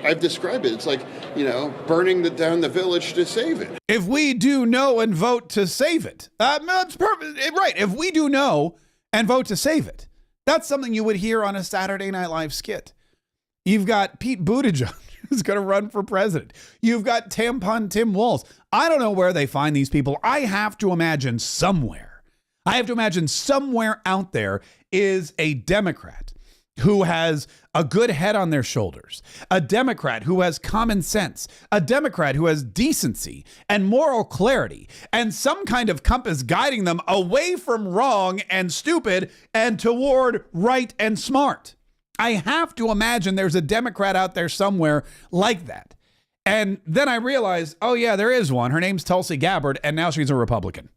S4: I've described it. It's like, burning down the village to save it.
S1: If we do no and vote to save it. That's perfect. Right. If we do no and vote to save it. That's something you would hear on a Saturday Night Live skit. You've got Pete Buttigieg, who's going to run for president. You've got Tampon Tim Walz. I don't know where they find these people. I have to imagine somewhere out there is a Democrat who has a good head on their shoulders, a Democrat who has common sense, a Democrat who has decency and moral clarity, and some kind of compass guiding them away from wrong and stupid and toward right and smart. I have to imagine there's a Democrat out there somewhere like that. And then I realized, oh yeah, there is one. Her name's Tulsi Gabbard, and now she's a Republican.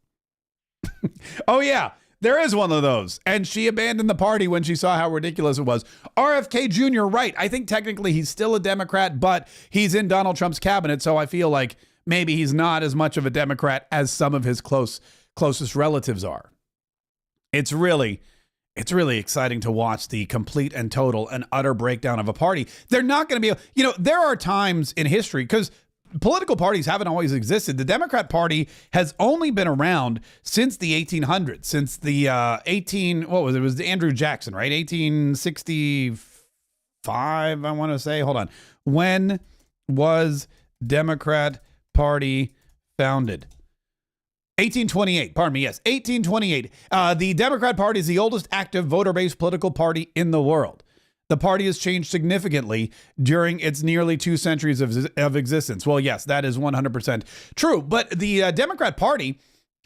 S1: Oh yeah. There is one of those, and she abandoned the party when she saw how ridiculous it was. RFK Jr., right. I think technically he's still a Democrat, but he's in Donald Trump's cabinet, so I feel like maybe he's not as much of a Democrat as some of his closest relatives are. It's really It's really exciting to watch the complete and total and utter breakdown of a party. They're not going to be, there are times in history, because political parties haven't always existed. The Democrat Party has only been around since the 1800s, since the it was Andrew Jackson, right? 1865, I want to say. Hold on. When was Democrat Party founded? 1828, pardon me, yes, 1828. The Democrat Party is the oldest active voter-based political party in the world. The party has changed significantly during its nearly 2 centuries of existence. Well, yes, that is 100% true. But the Democrat Party,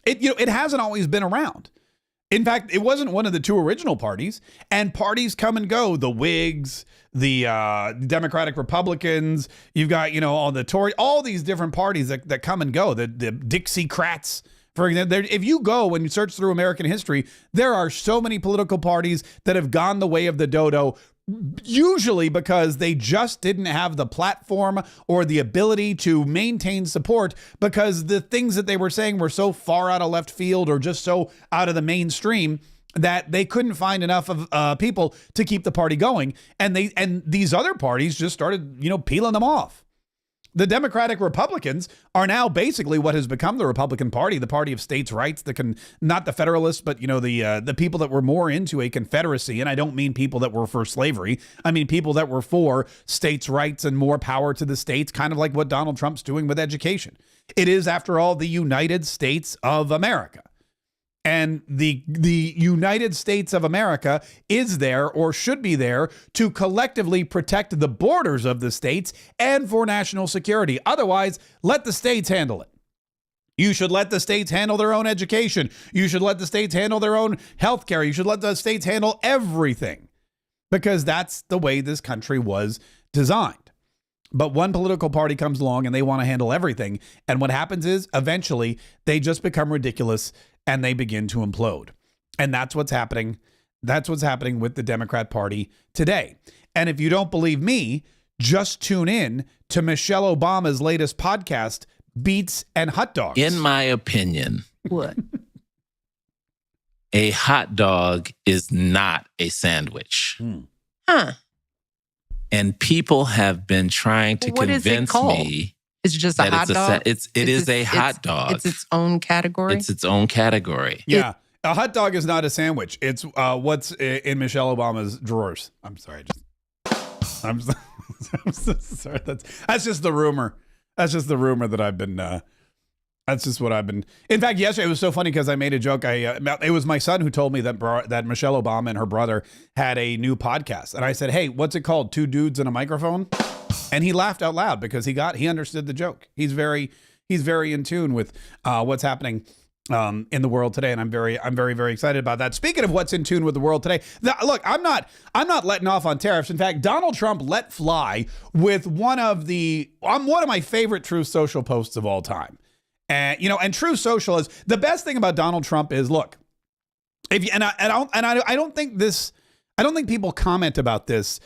S1: it hasn't always been around. In fact, it wasn't one of the 2 original parties, and parties come and go. The Whigs, the Democratic Republicans, you've got, all the Tory, all these different parties that come and go. The Dixiecrats, for example. If you go and you search through American history, there are so many political parties that have gone the way of the dodo, usually because they just didn't have the platform or the ability to maintain support, because the things that they were saying were so far out of left field or just so out of the mainstream that they couldn't find enough of people to keep the party going. And these other parties just started, peeling them off. The Democratic Republicans are now basically what has become the Republican Party, the party of states' rights, not the Federalists, but, the people that were more into a confederacy. And I don't mean people that were for slavery. I mean people that were for states' rights and more power to the states, kind of like what Donald Trump's doing with education. It is, after all, the United States of America. And the United States of America is there, or should be there, to collectively protect the borders of the states and for national security. Otherwise, let the states handle it. You should let the states handle their own education. You should let the states handle their own health care. You should let the states handle everything, because that's the way this country was designed. But one political party comes along and they want to handle everything. And what happens is eventually they just become ridiculous and they begin to implode. And that's what's happening. That's what's happening with the Democrat Party today. And if you don't believe me, just tune in to Michelle Obama's latest podcast, Beets and Hot Dogs.
S6: In my opinion,
S5: what?
S6: A hot dog is not a sandwich.
S5: Huh.
S6: And people have been trying to convince me.
S5: Is it just a hot dog?
S6: It is a hot dog.
S5: It's its own category?
S6: It's its own category.
S1: Yeah. A hot dog is not a sandwich. It's what's in Michelle Obama's drawers. I'm sorry. I'm so sorry. That's just the rumor. That's just the rumor that I've been... that's just what I've been... In fact, yesterday it was so funny because I made a joke. It was my son who told me that Michelle Obama and her brother had a new podcast. And I said, hey, what's it called? 2 Dudes and a Microphone? And he laughed out loud because he understood the joke. He's very in tune with what's happening in the world today, and I'm very, very excited about that. Speaking of what's in tune with the world today, look, I'm not letting off on tariffs. In fact, Donald Trump let fly with one of my favorite Truth Social posts of all time. And and Truth Social is the best thing about Donald Trump is, look, I don't think people comment about this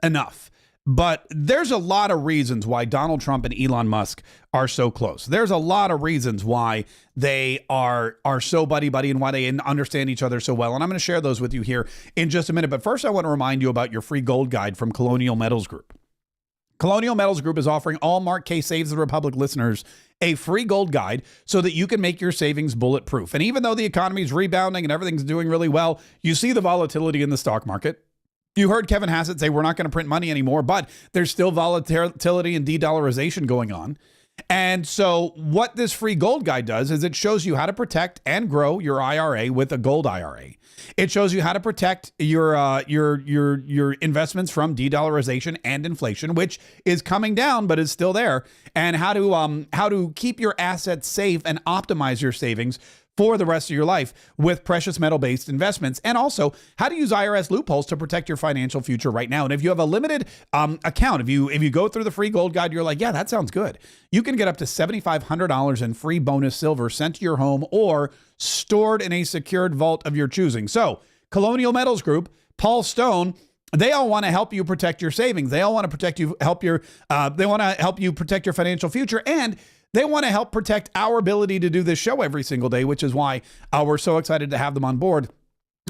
S1: enough. But there's a lot of reasons why Donald Trump and Elon Musk are so close. There's a lot of reasons why they are so buddy-buddy and why they understand each other so well. And I'm going to share those with you here in just a minute. But first, I want to remind you about your free gold guide from Colonial Metals Group. Colonial Metals Group is offering all Mark Kaye Saves the Republic listeners a free gold guide so that you can make your savings bulletproof. And even though the economy is rebounding and everything's doing really well, you see the volatility in the stock market. You heard Kevin Hassett say we're not going to print money anymore, but there's still volatility and de-dollarization going on. And so what this free gold guide does is it shows you how to protect and grow your IRA with a gold IRA. It shows you how to protect your investments from de-dollarization and inflation, which is coming down but is still there, and how to keep your assets safe and optimize your savings for the rest of your life with precious metal-based investments, and also how to use IRS loopholes to protect your financial future right now. And if you have a limited account, if you go through the free gold guide, you're like, yeah, that sounds good. You can get up to $7,500 in free bonus silver sent to your home or stored in a secured vault of your choosing. So Colonial Metals Group, Paul Stone, they all want to help you protect your savings. They all want to they want to help you protect your financial future, and they want to help protect our ability to do this show every single day, which is why we're so excited to have them on board.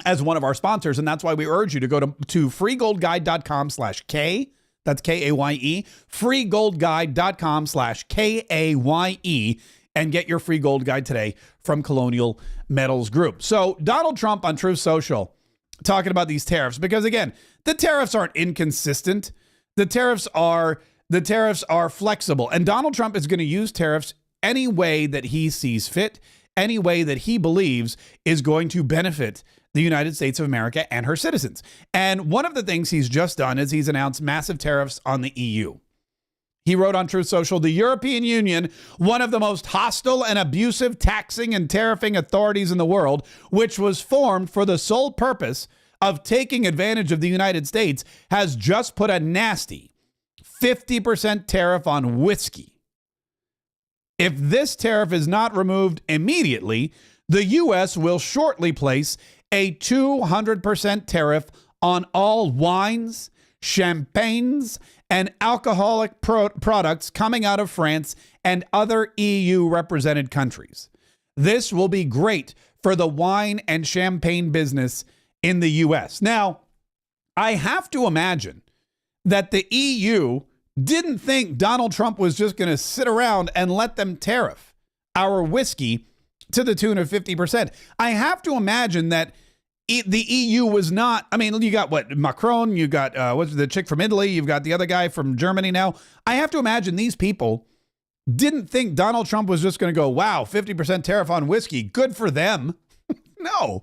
S1: as one of our sponsors. And that's why we urge you to go to freegoldguide.com/K. That's Kaye. Freegoldguide.com/Kaye and get your free gold guide today from Colonial Metals Group. So Donald Trump on Truth Social talking about these tariffs, because again, the tariffs aren't inconsistent. The tariffs are flexible, and Donald Trump is going to use tariffs any way that he sees fit, any way that he believes is going to benefit the United States of America and her citizens. And one of the things he's just done is he's announced massive tariffs on the EU. He wrote on Truth Social, the European Union, one of the most hostile and abusive taxing and tariffing authorities in the world, which was formed for the sole purpose of taking advantage of the United States, has just put a nasty 50% tariff on whiskey. If this tariff is not removed immediately, the U.S. will shortly place a 200% tariff on all wines, champagnes, and alcoholic products coming out of France and other EU represented countries. This will be great for the wine and champagne business in the U.S. Now, I have to imagine that the EU didn't think Donald Trump was just going to sit around and let them tariff our whiskey to the tune of 50%. I have to imagine that the EU was not, I mean, you got what, Macron, you got what's the chick from Italy, you've got the other guy from Germany now. I have to imagine these people didn't think Donald Trump was just going to go, wow, 50% tariff on whiskey, good for them. No.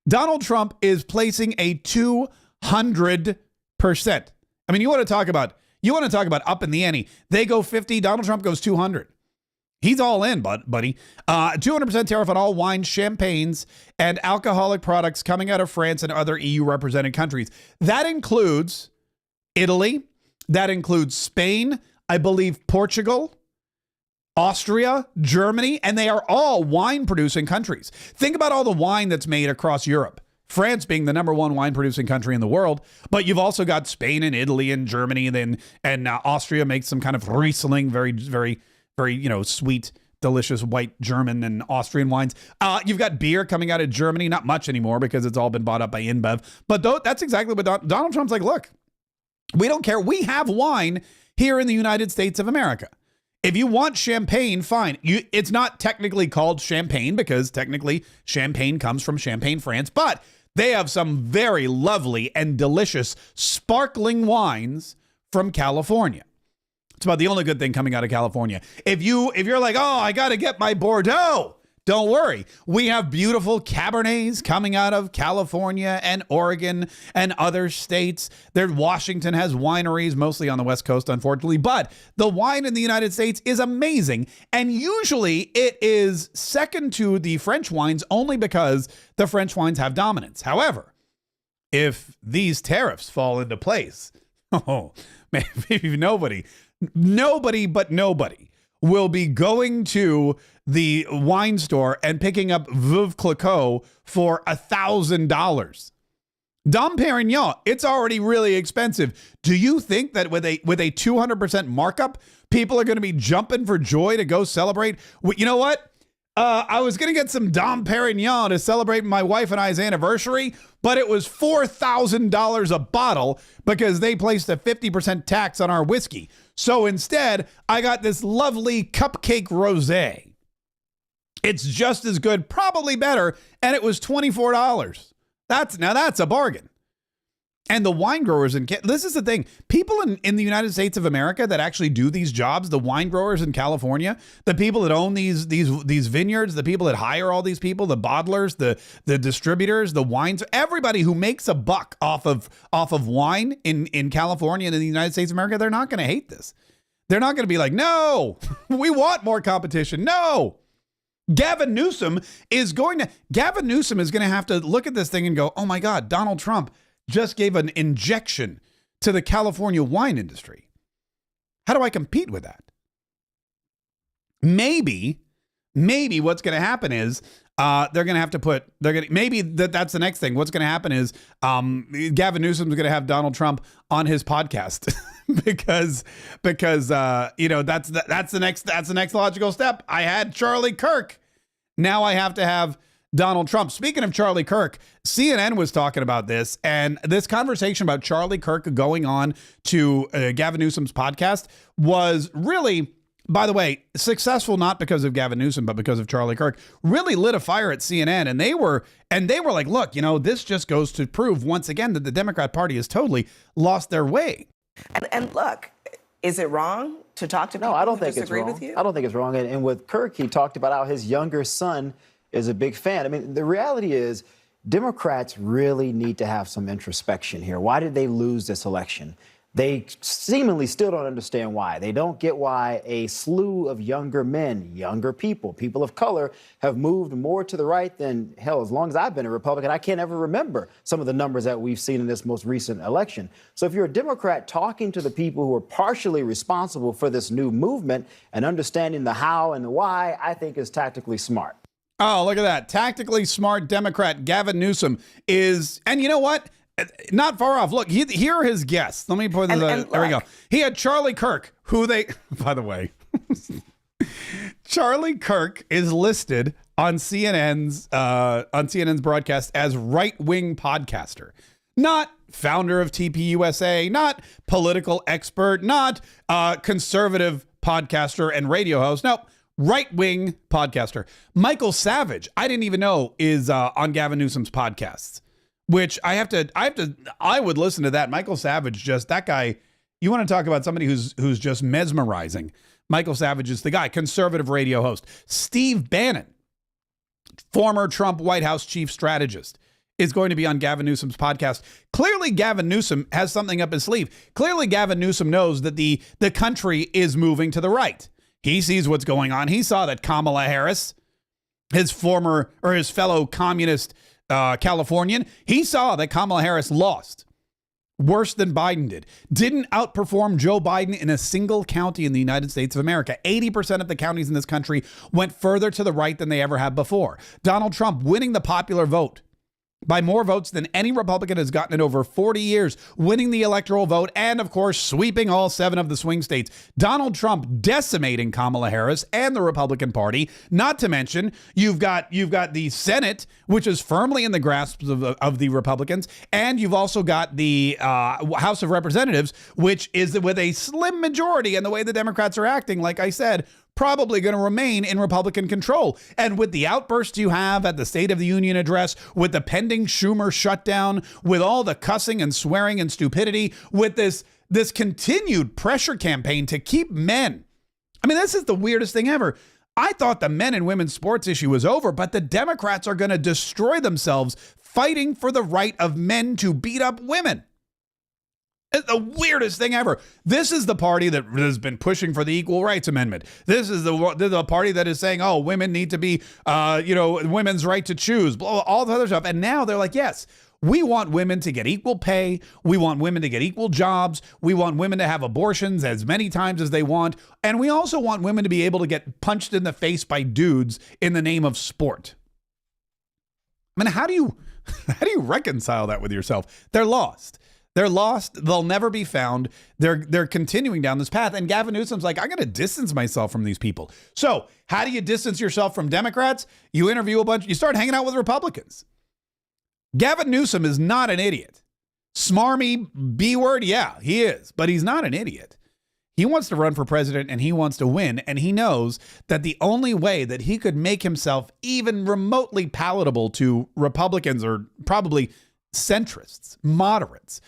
S1: Donald Trump is placing a 200%. I mean, you want to talk about up in the ante. They go 50, Donald Trump goes 200. He's all in, buddy. 200% tariff on all wines, champagnes, and alcoholic products coming out of France and other EU represented countries. That includes Italy. That includes Spain, I believe Portugal, Austria, Germany, and they are all wine producing countries. Think about all the wine that's made across Europe. France being the number one wine producing country in the world, but you've also got Spain and Italy and Germany, and Austria makes some kind of Riesling, very, very, very, sweet, delicious white German and Austrian wines. You've got beer coming out of Germany, not much anymore because it's all been bought up by InBev. But that's exactly what Donald Trump's like, look, we don't care. We have wine here in the United States of America. If you want champagne, fine. It's not technically called champagne because technically champagne comes from Champagne, France, but they have some very lovely and delicious sparkling wines from California. It's about the only good thing coming out of California. If you're like, oh, I got to get my Bordeaux, don't worry. We have beautiful Cabernets coming out of California and Oregon and other states. Washington has wineries, mostly on the West Coast, unfortunately. But the wine in the United States is amazing. And usually it is second to the French wines only because the French wines have dominance. However, if these tariffs fall into place, maybe nobody will be going to the wine store and picking up Veuve Clicquot for $1,000. Dom Perignon, it's already really expensive. Do you think that with a 200% markup, people are going to be jumping for joy to go celebrate? You know what? I was going to get some Dom Perignon to celebrate my wife and I's anniversary, but it was $4,000 a bottle because they placed a 50% tax on our whiskey. So instead, I got this lovely cupcake rosé. It's just as good, probably better, and it was $24. That's a bargain. And the wine growers this is the thing, people in the United States of America that actually do these jobs, the wine growers in California, the people that own these vineyards, the people that hire all these people, the bottlers, the distributors, the wines, everybody who makes a buck off of wine in California and in the United States of America, they're not going to hate this. They're not going to be like, no, we want more competition. No. Gavin Newsom is going to have to look at this thing and go, oh my God, Donald Trump just gave an injection to the California wine industry. How do I compete with that? Maybe what's going to happen is they're going to have to put, that's the next thing. What's going to happen is Gavin Newsom's going to have Donald Trump on his podcast because that's the next logical step. I had Charlie Kirk. Now I have to have Donald Trump. Speaking of Charlie Kirk, CNN was talking about this, and this conversation about Charlie Kirk going on to Gavin Newsom's podcast was really, by the way, successful not because of Gavin Newsom, but because of Charlie Kirk. Really lit a fire at CNN, and they were like, look, this just goes to prove once again that the Democrat Party has totally lost their way.
S21: And look, is it wrong to talk to people
S22: I don't
S21: who
S22: think
S21: disagree
S22: it's wrong.
S21: with you?
S22: I don't think it's wrong. And with Kirk, he talked about how his younger son is a big fan. I mean, the reality is Democrats really need to have some introspection here. Why did they lose this election? They seemingly still don't understand why. They don't get why a slew of younger men, younger people, people of color have moved more to the right than, hell, as long as I've been a Republican, I can't ever remember some of the numbers that we've seen in this most recent election. So if you're a Democrat talking to the people who are partially responsible for this new movement and understanding the how and the why, I think is tactically smart.
S1: Oh, look at that. Tactically smart Democrat Gavin Newsom is, and you know what? Not far off. Look, here are his guests. Let me put this. There we go. He had Charlie Kirk, who they, by the way, Charlie Kirk is listed on CNN's broadcast as right-wing podcaster, not founder of TPUSA, not political expert, not conservative podcaster and radio host. No, right-wing podcaster. Michael Savage, I didn't even know is on Gavin Newsom's podcasts. Which I would listen to that. Michael Savage, just that guy. You want to talk about somebody who's just mesmerizing. Michael Savage is the guy, conservative radio host. Steve Bannon, former Trump White House chief strategist, is going to be on Gavin Newsom's podcast. Clearly, Gavin Newsom has something up his sleeve. Clearly, Gavin Newsom knows that the country is moving to the right. He sees what's going on. He saw that Kamala Harris, his fellow communist Californian, he saw that Kamala Harris lost worse than Biden did. Didn't outperform Joe Biden in a single county in the United States of America. 80% of the counties in this country went further to the right than they ever have before. Donald Trump winning the popular vote by more votes than any Republican has gotten in over 40 years, winning the electoral vote, and of course, sweeping all 7 of the swing states. Donald Trump decimating Kamala Harris and the Republican Party. Not to mention, you've got the Senate, which is firmly in the grasp of the Republicans, and you've also got the House of Representatives, which is with a slim majority, and the way the Democrats are acting, like I said, probably going to remain in Republican control. And with the outbursts you have at the State of the Union address, with the pending SCHUMER shutdown, with all the cussing and swearing and stupidity, with this continued pressure campaign to keep men. I mean, this is the weirdest thing ever. I thought the men and women's sports issue was over, but the Democrats are going to destroy themselves fighting for the right of men to beat up women. It's the weirdest thing ever. This is the party that has been pushing for the Equal Rights Amendment. This is the party that is saying, oh, women need to be, women's right to choose, all the other stuff. And now they're like, yes, we want women to get equal pay. We want women to get equal jobs. We want women to have abortions as many times as they want. And we also want women to be able to get punched in the face by dudes in the name of sport. I mean, how do you reconcile that with yourself? They're lost. They're lost. They'll never be found. They're continuing down this path. And Gavin Newsom's like, I'm going to distance myself from these people. So how do you distance yourself from Democrats? You interview a bunch. You start hanging out with Republicans. Gavin Newsom is not an idiot. Smarmy B word. Yeah, he is. But he's not an idiot. He wants to run for president and he wants to win. And he knows that the only way that he could make himself even remotely palatable to Republicans, or probably centrists, moderates,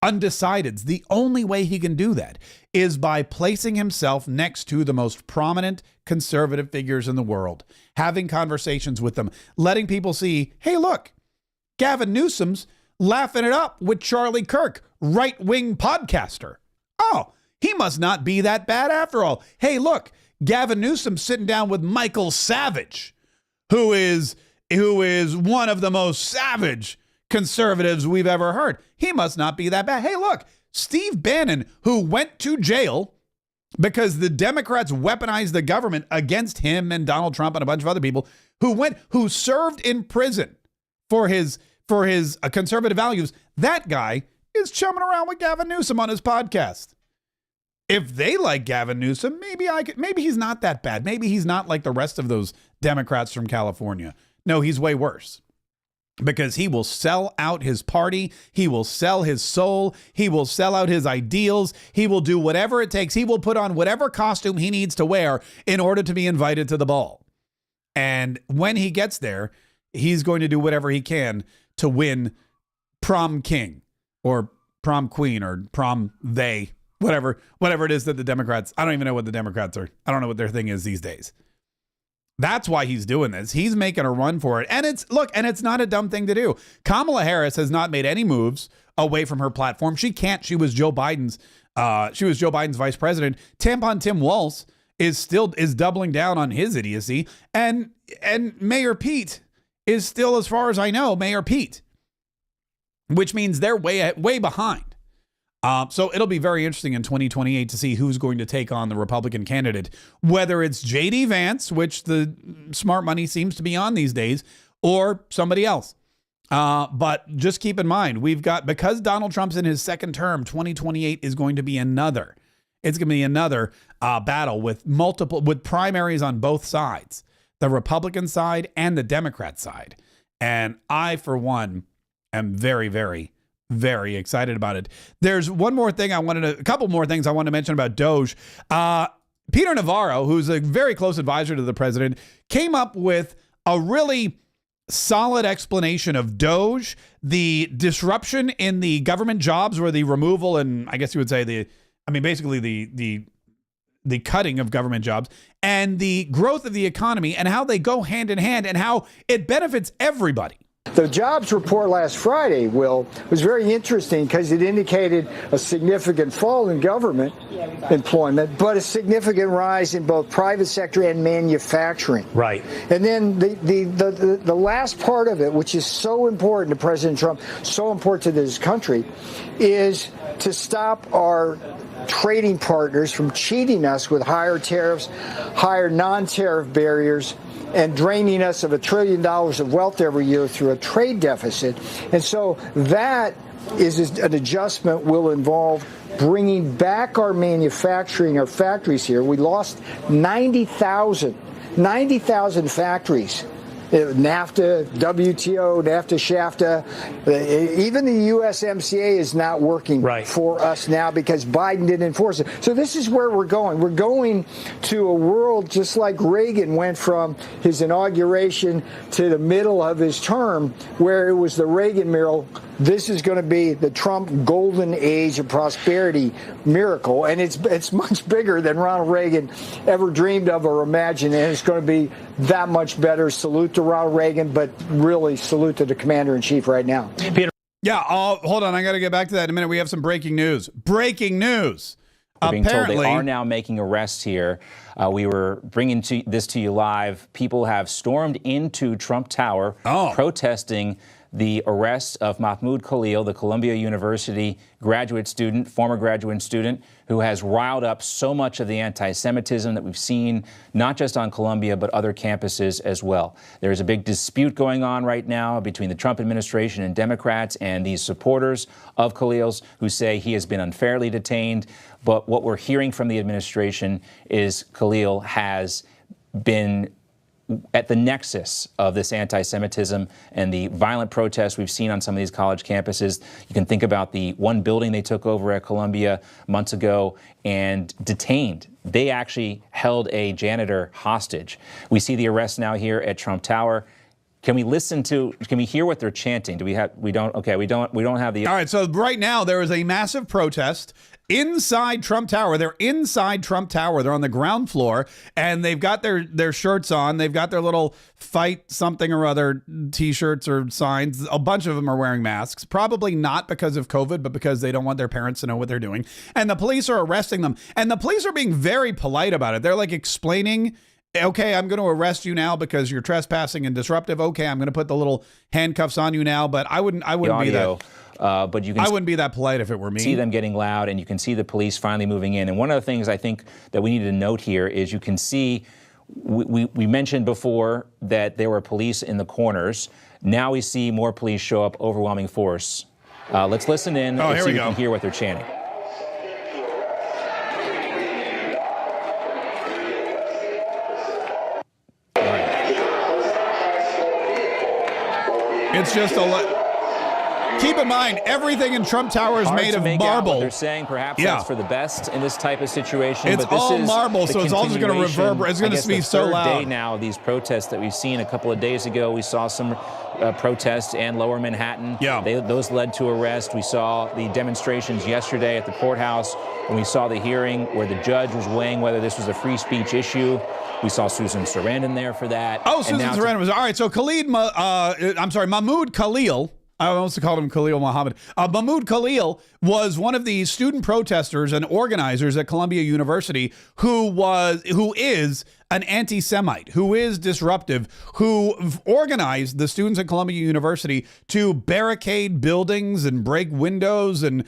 S1: undecideds, the only way he can do that is by placing himself next to the most prominent conservative figures in the world, having conversations with them, letting people see, hey, look, Gavin Newsom's laughing it up with Charlie Kirk, right-wing podcaster. Oh, he must not be that bad after all. Hey, look, Gavin Newsom's sitting down with Michael Savage, who is one of the most savage conservatives we've ever heard. He must not be that bad. Hey, look, Steve Bannon, who went to jail because the Democrats weaponized the government against him and Donald Trump and a bunch of other people, who served in prison for his conservative values. That guy is chumming around with Gavin Newsom on his podcast. If they like Gavin Newsom, maybe he's not that bad. Maybe he's not like the rest of those Democrats from California. No, he's way worse. Because he will sell out his party. He will sell his soul. He will sell out his ideals. He will do whatever it takes. He will put on whatever costume he needs to wear in order to be invited to the ball. And when he gets there, he's going to do whatever he can to win prom king or prom queen or prom they, whatever it is that the Democrats, I don't even know what the Democrats are. I don't know what their thing is these days. That's why he's doing this. He's making a run for it. And it's not a dumb thing to do. Kamala Harris has not made any moves away from her platform. She can't. She was Joe Biden's vice president. Tampon Tim Walz is doubling down on his idiocy. And Mayor Pete is still, as far as I know, Mayor Pete, which means they're way behind. So it'll be very interesting in 2028 to see who's going to take on the Republican candidate, whether it's J.D. Vance, which the smart money seems to be on these days, or somebody else. But just keep in mind, because Donald Trump's in his second term, 2028 is going to be another. It's going to be another battle with primaries on both sides, the Republican side and the Democrat side. And I, for one, am very, very, very excited about it. There's a couple more things I wanted to mention about Doge. Peter Navarro, who's a very close advisor to the president, came up with a really solid explanation of Doge, the disruption in the government jobs, or the removal, and I guess you would say basically the cutting of government jobs, and the growth of the economy, and how they go hand in hand, and how it benefits everybody.
S2: The jobs report last Friday, Will, was very interesting because it indicated a significant fall in government employment, but a significant rise in both private sector and manufacturing.
S3: Right.
S2: And then the last part of it, which is so important to President Trump, so important to this country, is to stop our trading partners from cheating us with higher tariffs, higher non-tariff barriers, and draining us of $1 trillion of wealth every year through a trade deficit. And so that is an adjustment will involve bringing back our manufacturing, our factories here. We lost 90,000 factories. NAFTA, WTO, NAFTA, SHAFTA, even the USMCA is not working for us now because Biden didn't enforce it. So this is where we're going. We're going to a world just like Reagan went from his inauguration to the middle of his term, where it was the Reagan miracle. This is going to be the Trump golden age of prosperity miracle, and it's much bigger than Ronald Reagan ever dreamed of or imagined, and it's going to be that much better. Salute to Ronald Reagan, but really salute to the commander-in-chief right now.
S1: Peter. Yeah, hold on. I got to get back to that in a minute. We have some breaking news. Breaking news.
S23: We're being told they are now making arrests here. We were bringing this to you live. People have stormed into Trump Tower protesting the arrest of Mahmoud Khalil, the Columbia University former graduate student, who has riled up so much of the anti-Semitism that we've seen, not just on Columbia, but other campuses as well. There is a big dispute going on right now between the Trump administration and Democrats and these supporters of Khalil's who say he has been unfairly detained. But what we're hearing from the administration is Khalil has been at the nexus of this anti-Semitism and the violent protests we've seen on some of these college campuses. You can think about the one building they took over at Columbia months ago and detained. They actually held a janitor hostage. We see the arrest now here at Trump Tower. Can we hear what they're chanting? We don't have the.
S1: All right. So right now there is a massive protest inside Trump Tower. They're inside Trump Tower. They're on the ground floor, and they've got their shirts on. They've got their little fight something or other T-shirts or signs. A bunch of them are wearing masks, probably not because of COVID, but because they don't want their parents to know what they're doing. And the police are arresting them. And the police are being very polite about it. They're like explaining, okay, I'm going to arrest you now because you're trespassing and disruptive. Okay, I'm going to put the little handcuffs on you now, but I wouldn't be that.
S23: But you can
S1: I wouldn't be that polite if it were me.
S23: See them getting loud, and you can see the police finally moving in. And one of the things I think that we need to note here is you can see, we mentioned before that there were police in the corners. Now we see more police show up, overwhelming force. Let's listen in and see if we can hear what they're chanting.
S1: It's just keep in mind, everything in Trump Tower is made of marble.
S23: What they're saying, perhaps
S1: Yeah.
S23: that's for the best in this type of situation.
S1: It's
S23: but this
S1: all
S23: is
S1: marble,
S23: the
S1: so it's all just going to
S23: continuation,
S1: reverberate. It's going
S23: I
S1: to
S23: guess,
S1: be
S23: the
S1: so
S23: third
S1: loud.
S23: day now of these protests that we've seen. A couple of days ago, we saw some protests in Lower Manhattan.
S1: Yeah.
S23: Those led to arrest. We saw the demonstrations yesterday at the courthouse when we saw the hearing where the judge was weighing whether this was a free speech issue. We saw Susan Sarandon there for that.
S1: Oh, Susan Sarandon was all right. So Mahmoud Khalil. I almost called him Khalil Muhammad. Mahmoud Khalil was one of the student protesters and organizers at Columbia University who is an anti-Semite, who is disruptive, who organized the students at Columbia University to barricade buildings and break windows and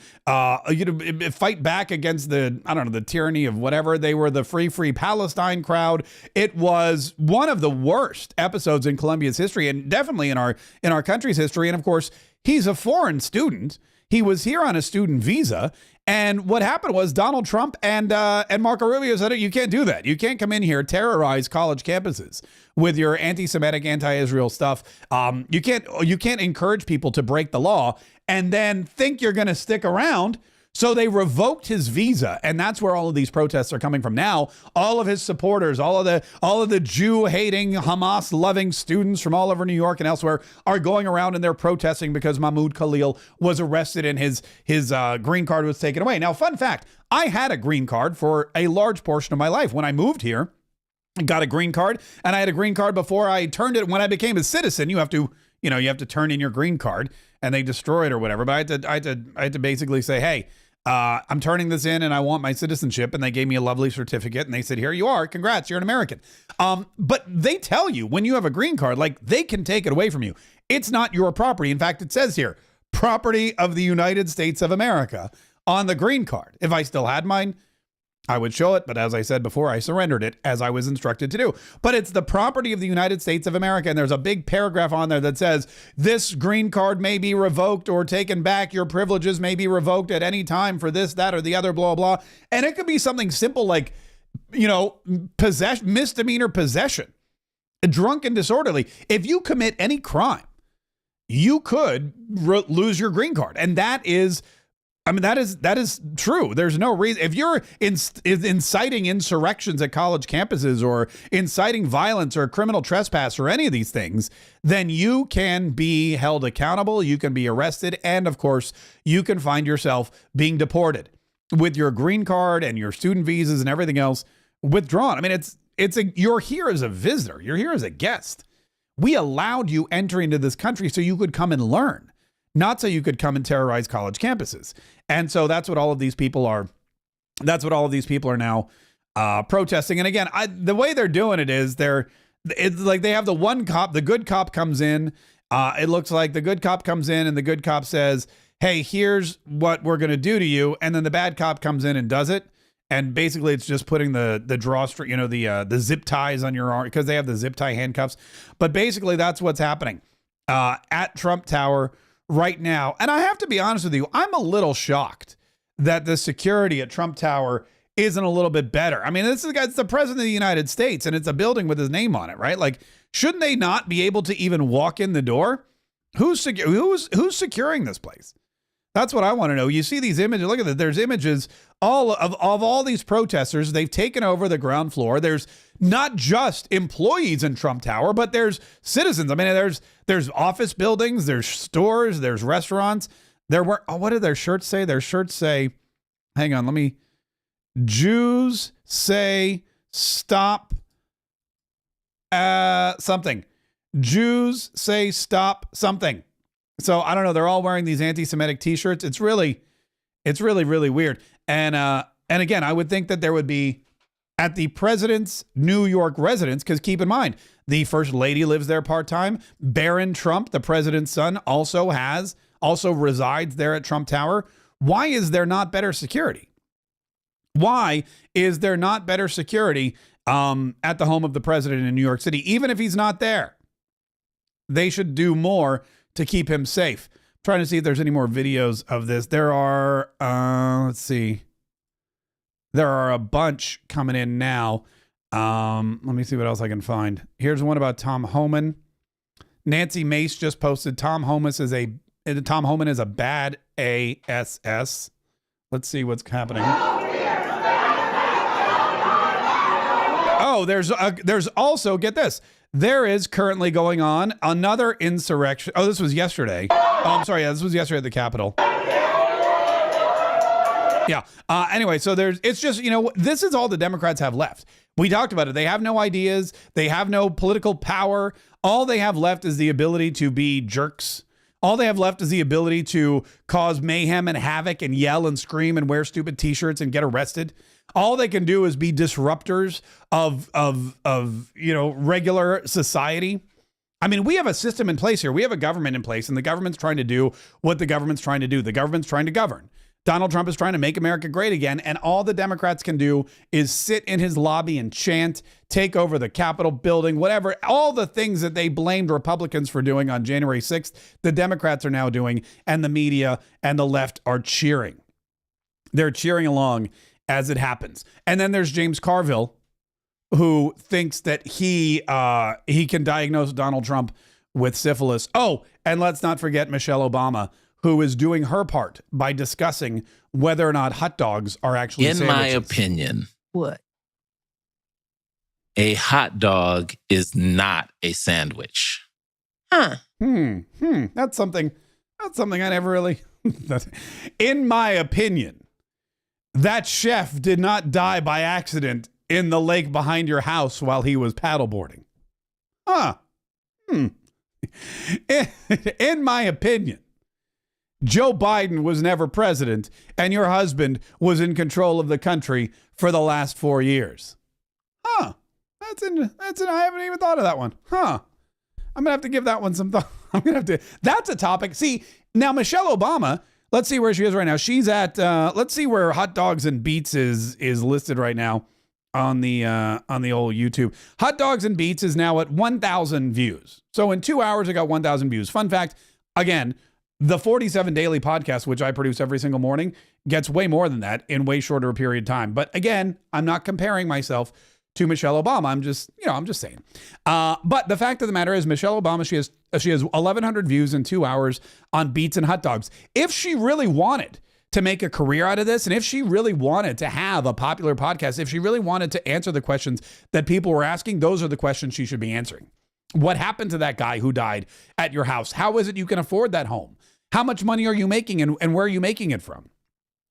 S1: fight back against the tyranny of whatever. They were the Free Palestine crowd. It was one of the worst episodes in Columbia's history and definitely in our country's history. And of course, he's a foreign student. He was here on a student visa. And what happened was Donald Trump and Marco Rubio said, you can't do that. You can't come in here, terrorize college campuses with your anti-Semitic, anti-Israel stuff. You can't encourage people to break the law and then think you're going to stick around. So they revoked his visa, and that's where all of these protests are coming from now. All of his supporters, all of the Jew-hating, Hamas-loving students from all over New York and elsewhere are going around and they're protesting because Mahmoud Khalil was arrested and his green card was taken away. Now, fun fact, I had a green card for a large portion of my life. When I moved here, I got a green card, and I had a green card before I turned it. When I became a citizen, you have to turn in your green card, and they destroy it or whatever. But I had to basically say, hey, I'm turning this in and I want my citizenship. And they gave me a lovely certificate and they said, here you are. Congrats. You're an American. But they tell you when you have a green card, like they can take it away from you. It's not your property. In fact, it says here, property of the United States of America on the green card. If I still had mine, I would show it, but as I said before, I surrendered it as I was instructed to do. But it's the property of the United States of America, and there's a big paragraph on there that says, this green card may be revoked or taken back. Your privileges may be revoked at any time for this, that, or the other, blah, blah. And it could be something simple like, misdemeanor possession, drunk and disorderly. If you commit any crime, you could lose your green card. And that is true. There's no reason. If you're inciting insurrections at college campuses or inciting violence or criminal trespass or any of these things, then you can be held accountable. You can be arrested. And of course, you can find yourself being deported with your green card and your student visas and everything else withdrawn. I mean, you're here as a visitor. You're here as a guest. We allowed you entry into this country so you could come and learn, not so you could come and terrorize college campuses. And so that's what all of these people are. That's what all of these people are now protesting. And again, the way they're doing it is it's like they have the one cop, the good cop comes in. It looks like the good cop comes in and the good cop says, hey, here's what we're going to do to you. And then the bad cop comes in and does it. And basically it's just putting the drawstring, the zip ties on your arm because they have the zip tie handcuffs. But basically that's what's happening at Trump Tower right now. And I have to be honest with you, I'm a little shocked that the security at Trump Tower isn't a little bit better. I mean, it's the president of the United States and it's a building with his name on it, right? Like, shouldn't they not be able to even walk in the door? Who's securing this place? That's what I want to know. You see these images. Look at that. There's images of all these protesters. They've taken over the ground floor. There's not just employees in Trump Tower, but there's citizens. I mean, there's office buildings, there's stores, there's restaurants. What did their shirts say? Their shirts say, hang on, Jews say stop something. Jews say stop something. So I don't know. They're all wearing these anti-Semitic T-shirts. It's really, really weird. And again, I would think that there would be at the president's New York residence, because keep in mind, the first lady lives there part-time. Barron Trump, the president's son, also resides there at Trump Tower. Why is there not better security? Why is there not better security at the home of the president in New York City? Even if he's not there, they should do more to keep him safe. I'm trying to see if there's any more videos of this. There are, let's see. There are a bunch coming in now. Let me see what else I can find. Here's one about Tom Homan. Nancy Mace just posted Tom Homan is a bad ASS. Let's see what's happening. Oh, there's also, get this. There is currently going on another insurrection. Oh, this was yesterday. Oh, I'm sorry. Yeah, this was yesterday at the Capitol. Yeah. Anyway, so it's just, this is all the Democrats have left. We talked about it. They have no ideas. They have no political power. All they have left is the ability to be jerks. All they have left is the ability to cause mayhem and havoc and yell and scream and wear stupid T-shirts and get arrested. All they can do is be disruptors of regular society. I mean, we have a system in place here. We have a government in place, and the government's trying to do what the government's trying to do. The government's trying to govern. Donald Trump is trying to make America great again, and all the Democrats can do is sit in his lobby and chant, take over the Capitol building, whatever. All the things that they blamed Republicans for doing on January 6th, the Democrats are now doing, and the media and the left are cheering. They're cheering along as it happens. And then there's James Carville, who thinks that he can diagnose Donald Trump with syphilis. Oh, and let's not forget Michelle Obama, who is doing her part by discussing whether or not hot dogs are actually
S6: in
S1: sandwiches.
S6: my opinion.
S5: What?
S6: A hot dog is not a sandwich.
S5: Huh.
S1: That's something I never really... In my opinion, that chef did not die by accident in the lake behind your house while he was paddleboarding. In my opinion, Joe Biden was never president, and your husband was in control of the country for the last 4 years. I haven't even thought of that one. I'm gonna have to give that one some thought. That's a topic. See, now Michelle Obama, let's see where she is right now. She's at, let's see where Hot Dogs and Beets is listed right now on the old YouTube. Hot Dogs and Beets is now at 1,000 views. So in 2 hours, it got 1,000 views. Fun fact, again, the 47 Daily podcast, which I produce every single morning, gets way more than that in way shorter a period of time. But again, I'm not comparing myself to Michelle Obama. I'm just saying. But the fact of the matter is, Michelle Obama, she has 1,100 views in 2 hours on Beets and hot dogs. If she really wanted to make a career out of this, and if she really wanted to have a popular podcast, if she really wanted to answer the questions that people were asking, those are the questions she should be answering. What happened to that guy who died at your house? How is it you can afford that home? How much money are you making, and where are you making it from?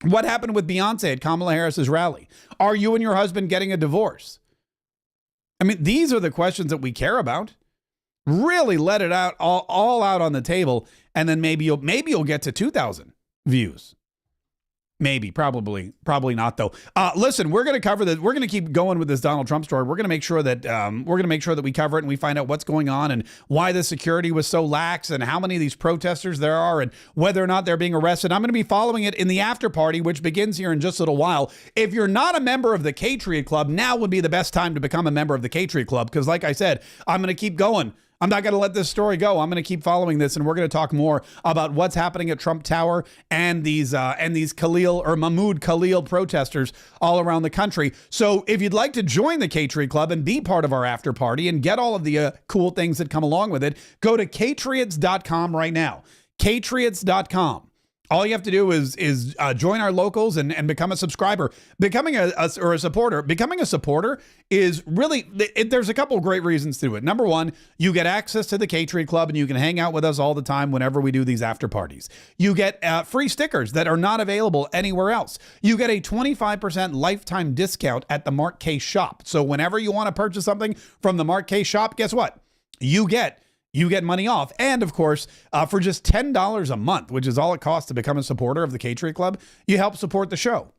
S1: What happened with Beyonce at Kamala Harris's rally? Are you and your husband getting a divorce? I mean, these are the questions that we care about. Really let it out all out on the table, and then maybe you'll get to 2,000 views. Maybe, probably not though. Listen, we're going to cover this. We're going to keep going with this Donald Trump story. We're going to make sure that we cover it and we find out what's going on and why the security was so lax and how many of these protesters there are and whether or not they're being arrested. I'm going to be following it in the after party, which begins here in just a little while. If you're not a member of the Kaye Club, now would be the best time to become a member of the Kaye Club, because like I said, I'm going to keep going. I'm not going to let this story go. I'm going to keep following this, and we're going to talk more about what's happening at Trump Tower and these Khalil or Mahmoud Khalil protesters all around the country. So if you'd like to join the Kaye Club and be part of our after party and get all of the cool things that come along with it, go to kayetriots.com right now. kayetriots.com. All you have to do is join our locals and become a subscriber. Becoming a supporter. Becoming a supporter is really, there's a couple of great reasons to do it. Number one, you get access to the Kaye Club and you can hang out with us all the time whenever we do these after parties. You get free stickers that are not available anywhere else. You get a 25% lifetime discount at the Mark Kaye shop. So whenever you want to purchase something from the Mark Kaye shop, guess what? You get money off. And of course, for just $10 a month, which is all it costs to become a supporter of the Kaye Club, you help support the show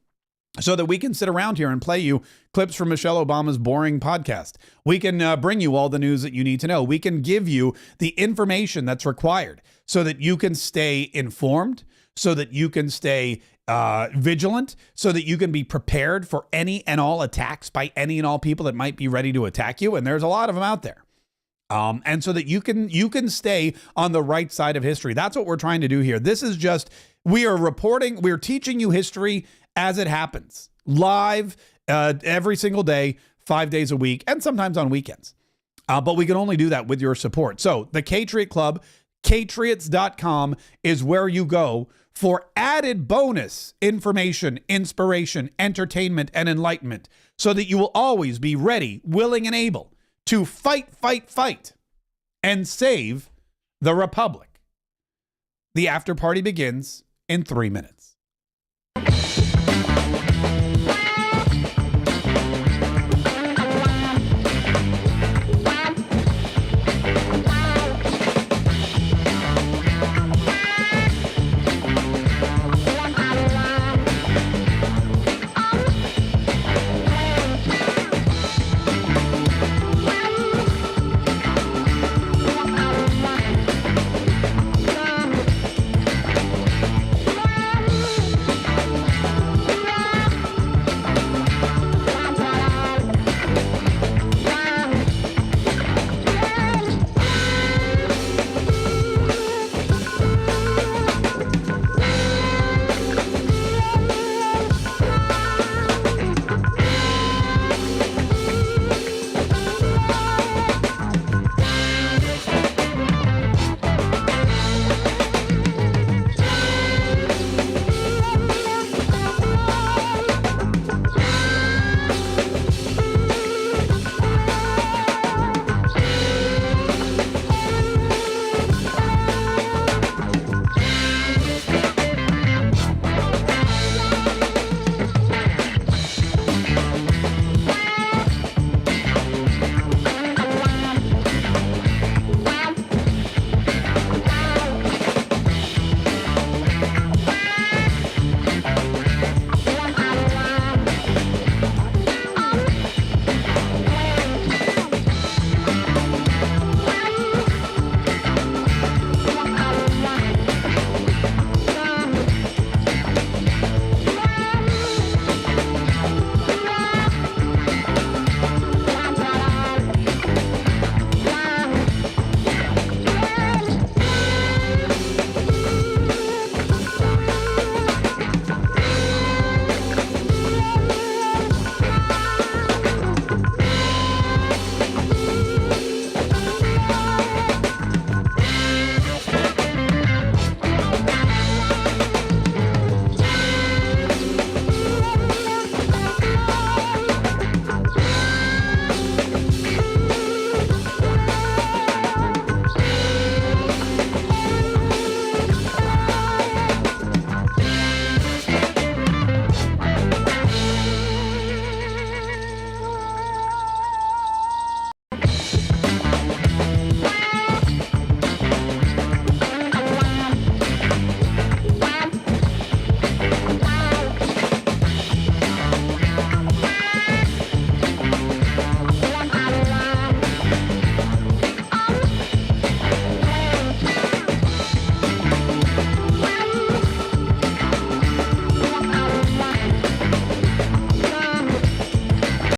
S1: so that we can sit around here and play you clips from Michelle Obama's boring podcast. We can bring you all the news that you need to know. We can give you the information that's required so that you can stay informed, so that you can stay vigilant, so that you can be prepared for any and all attacks by any and all people that might be ready to attack you. And there's a lot of them out there. And so that you can stay on the right side of history. That's what we're trying to do here. This is just, we're teaching you history as it happens, live every single day, 5 days a week, and sometimes on weekends. But we can only do that with your support. So the Katriot Club, Katriots.com is where you go for added bonus information, inspiration, entertainment, and enlightenment so that you will always be ready, willing, and able to fight, and save the Republic. The after party begins in 3 minutes.